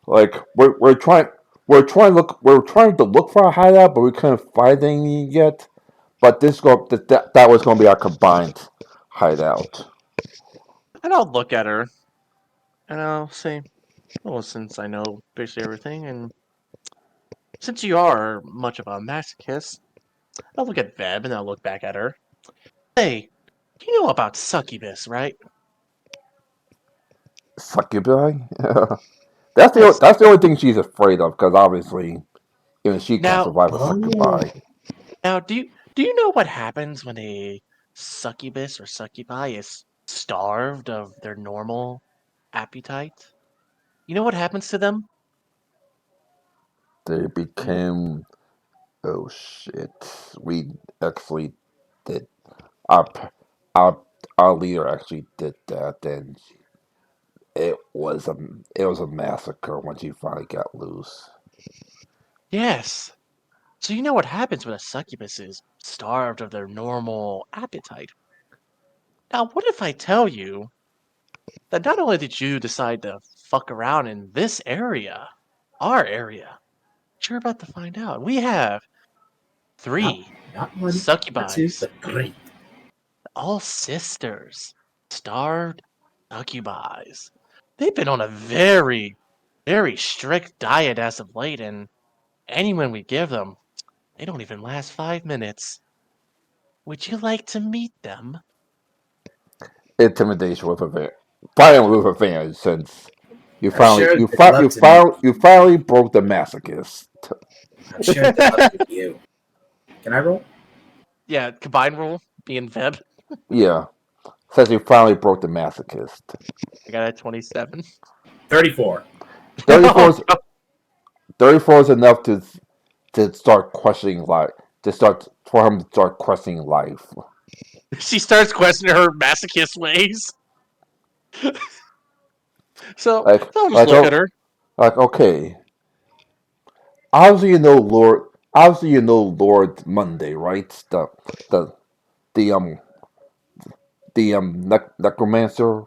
Like we're trying to look for a hideout, but we couldn't find any yet. But that was going to be our combined hideout. And I'll look at her and I'll say, "Well, since I know basically everything, and since you are much of a masochist, I'll look at Veb and I'll look back at her. Hey, you know about succubus, right?" Succubi. Yes. That's the only thing she's afraid of because obviously even she can't Now, survive a Oh, succubi. Now, do you know what happens when a succubus or succubi is starved of their normal appetite? You know what happens to them? They You know, became oh shit. We actually did our our our leader actually did that, and it was a massacre when she finally got loose. yes. So you know what happens when a succubus is starved of their normal appetite. Now, what if I tell you that not only did you decide to fuck around in this area, our area, but you're about to find out. We have not three not one, not two, succubis, but three. all sisters, starved succubis. They've been on a very, very strict diet as of late, and anyone we give them, they don't even last 5 minutes. Would you like to meet them? Intimidation with advantage. Finally with advantage since I'm sure they'd love to meet. you finally broke the masochist. I'm sure they'd love to meet you. Can I roll? Yeah, combine rule, being Feb. Yeah, since you finally broke the masochist. I got a 27. 34. 34 Oh, is 34 is enough to start questioning life. To start for him to start questioning life. she starts questioning her masochist ways. So, Like so I'll just like look at oh her. like okay. Obviously you know Lord. Obviously you know Lord Monday, right? The the necromancer.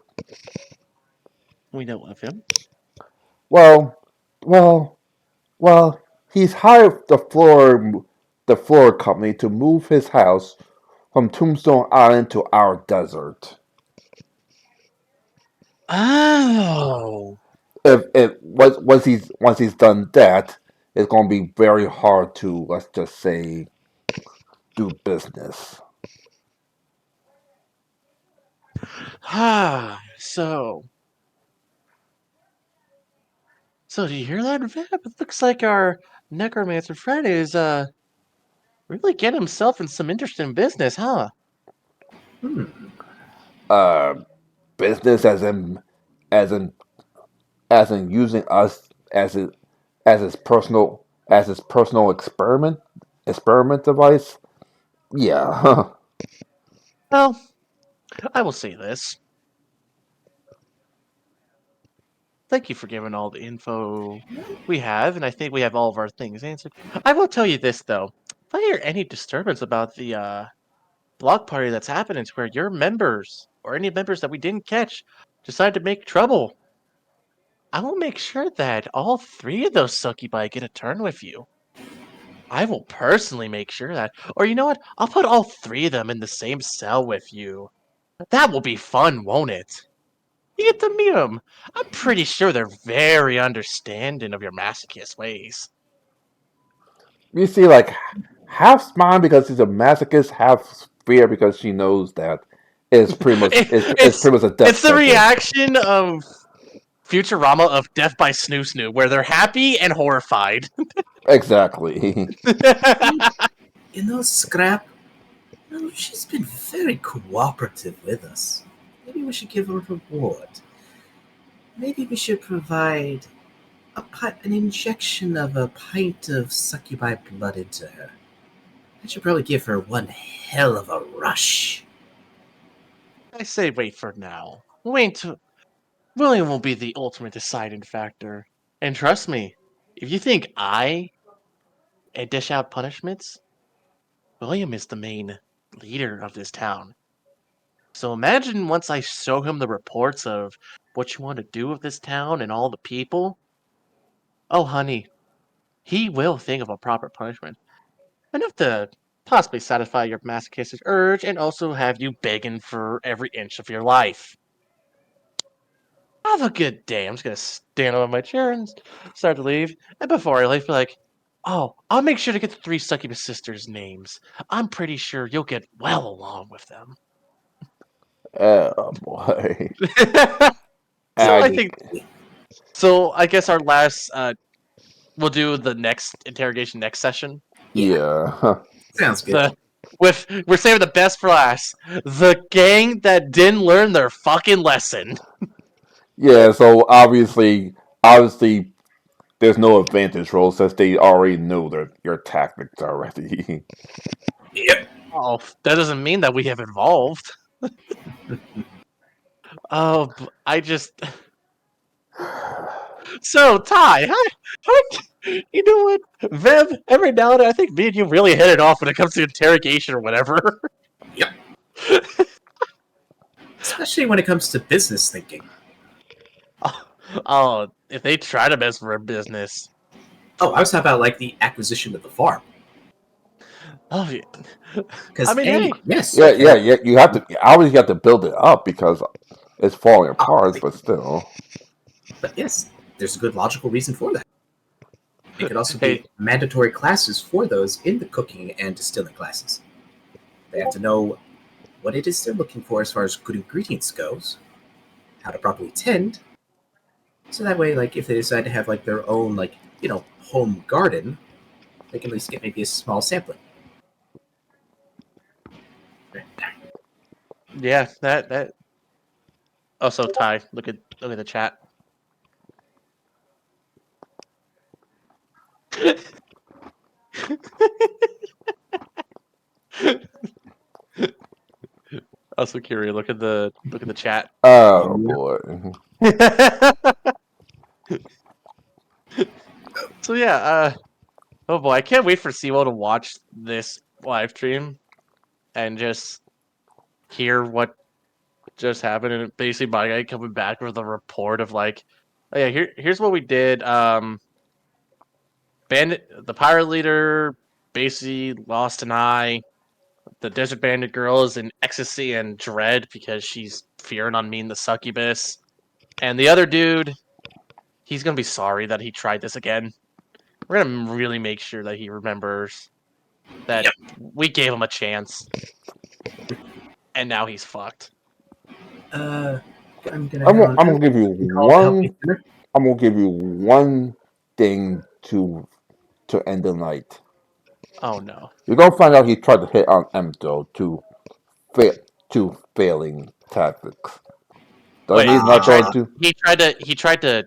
We know of him. Well, well, well. He's hired the floor company to move his house from Tombstone Island to our desert. Oh. If once he's done that, it's going to be very hard to let's just say do business. Ah, so do you hear that, Veb? It looks like our necromancer friend is really getting himself in some interesting business, huh? Hmm. Uh, business as in as in using us as his personal experiment device. Yeah, Well, I will say this. Thank you for giving all the info we have, and I think we have all of our things answered. I will tell you this though. If I hear any disturbance about the block party that's happening to where your members or any members that we didn't catch decide to make trouble, I will make sure that all three of those succubi get a turn with you. I will personally make sure that. Or you know what? I'll put all three of them in the same cell with you. That will be fun, won't it? You get to meet them. I'm pretty sure they're very understanding of your masochist ways. you see, like half smile because he's a masochist, half fear because she knows that It's pretty much it's it's pretty much a death it's the sentence. reaction of Futurama of Death by Snoo Snoo, where they're happy and horrified. Exactly. Scrap, she's been very cooperative with us. Maybe we should give her a reward. Maybe we should provide an injection of a pint of succubi blood into her. I should probably give her one hell of a rush. I say wait for now. William will be the ultimate deciding factor. And trust me, if you think I dish out punishments, William is the main leader of this town. So imagine once I show him the reports of what you want to do with this town and all the people. Oh, honey, he will think of a proper punishment. Enough to possibly satisfy your masochistic urge and also have you begging for every inch of your life. Have a good day. I'm just gonna stand on my chair and start to leave. And before I leave, be like, oh, I'll make sure to get the three succubus sisters' names. I'm pretty sure you'll get well along with them. Oh boy. So I I, think so. I guess our last, we'll do the next interrogation next session. yeah. Sounds good. We're saving the best for last. The gang that didn't learn their fucking lesson. Yeah, so obviously there's no advantage roll since they already know your tactics already. Yep. Oh, that doesn't mean that we have evolved. Oh, I just. So, Ty, you know what? Vev, every now and then, I think me and you really hit it off when it comes to interrogation or whatever. Yep. Especially when it comes to business thinking. Oh, if they try to mess for a business. Oh, I was talking about like the acquisition of the farm. Oh, yeah. Because I mean, hey. yes, Yeah, okay. yeah. You have to obviously you have to build it up because it's falling apart, Obviously. but still. But yes, there's a good logical reason for that. It could also Hey. be mandatory classes for those in the cooking and distilling classes. They have to know what it is they're looking for as far as good ingredients goes, how to properly tend, so that way, like, if they decide to have like their own like home garden, they can at least get maybe a small sampling. Yeah, that. Also, Ty, look at the chat. Also, curious. Look at the chat. Oh boy. So yeah, oh boy, I can't wait for Siwo to watch this live stream and just hear what just happened. And basically, my guy coming back with a report of like, oh yeah, here's what we did. Bandit, the pirate leader, basically lost an eye. The desert bandit girl is in ecstasy and dread because she's fearing on me and the succubus. And the other dude, he's gonna be sorry that he tried this again. We're gonna really make sure that he remembers that we gave him a chance, and now he's fucked. I'm gonna I'm head gonna, on I'm out. gonna give you Call to help me one. dinner. I'm gonna give you one thing to end the night. Oh no! You're gonna find out he tried to hit on Emto to failing tactics. Doesn't Wait, mean he's he not tried. going to. He tried to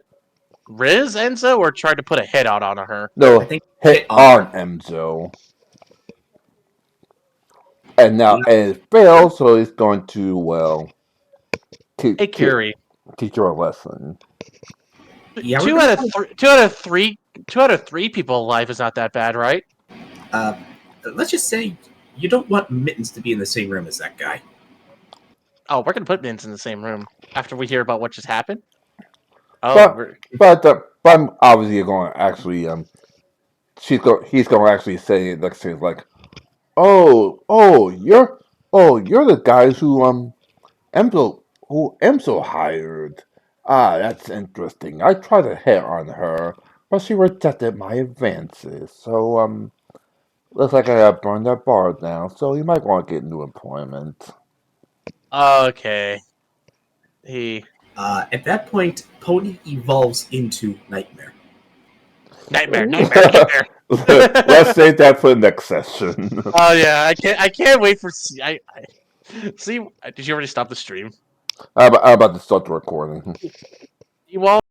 riz Enzo, or tried to put a hit out on her. I No, think hit on Emzo. And now it failed, so he's going to Hey, teach Curie. her a lesson. Yeah, Two out of three. Two out of three people alive is not that bad, right? let's just say you don't want Mittens to be in the same room as that guy. Oh, we're gonna put Vince in the same room after we hear about what just happened. Oh, But I'm obviously going to actually he's going to actually say next thing like, you're the guys who Emso hired. Ah, that's interesting. I tried to hit on her, but she rejected my advances. So looks like I gotta burn that bar down. So you might want to get new employment. Okay. He At that point, Pony evolves into Nightmare. nightmare. Let's save that for the next session. Oh yeah, I can't wait for see. Did you already stop the stream? I'm about to start the recording. You all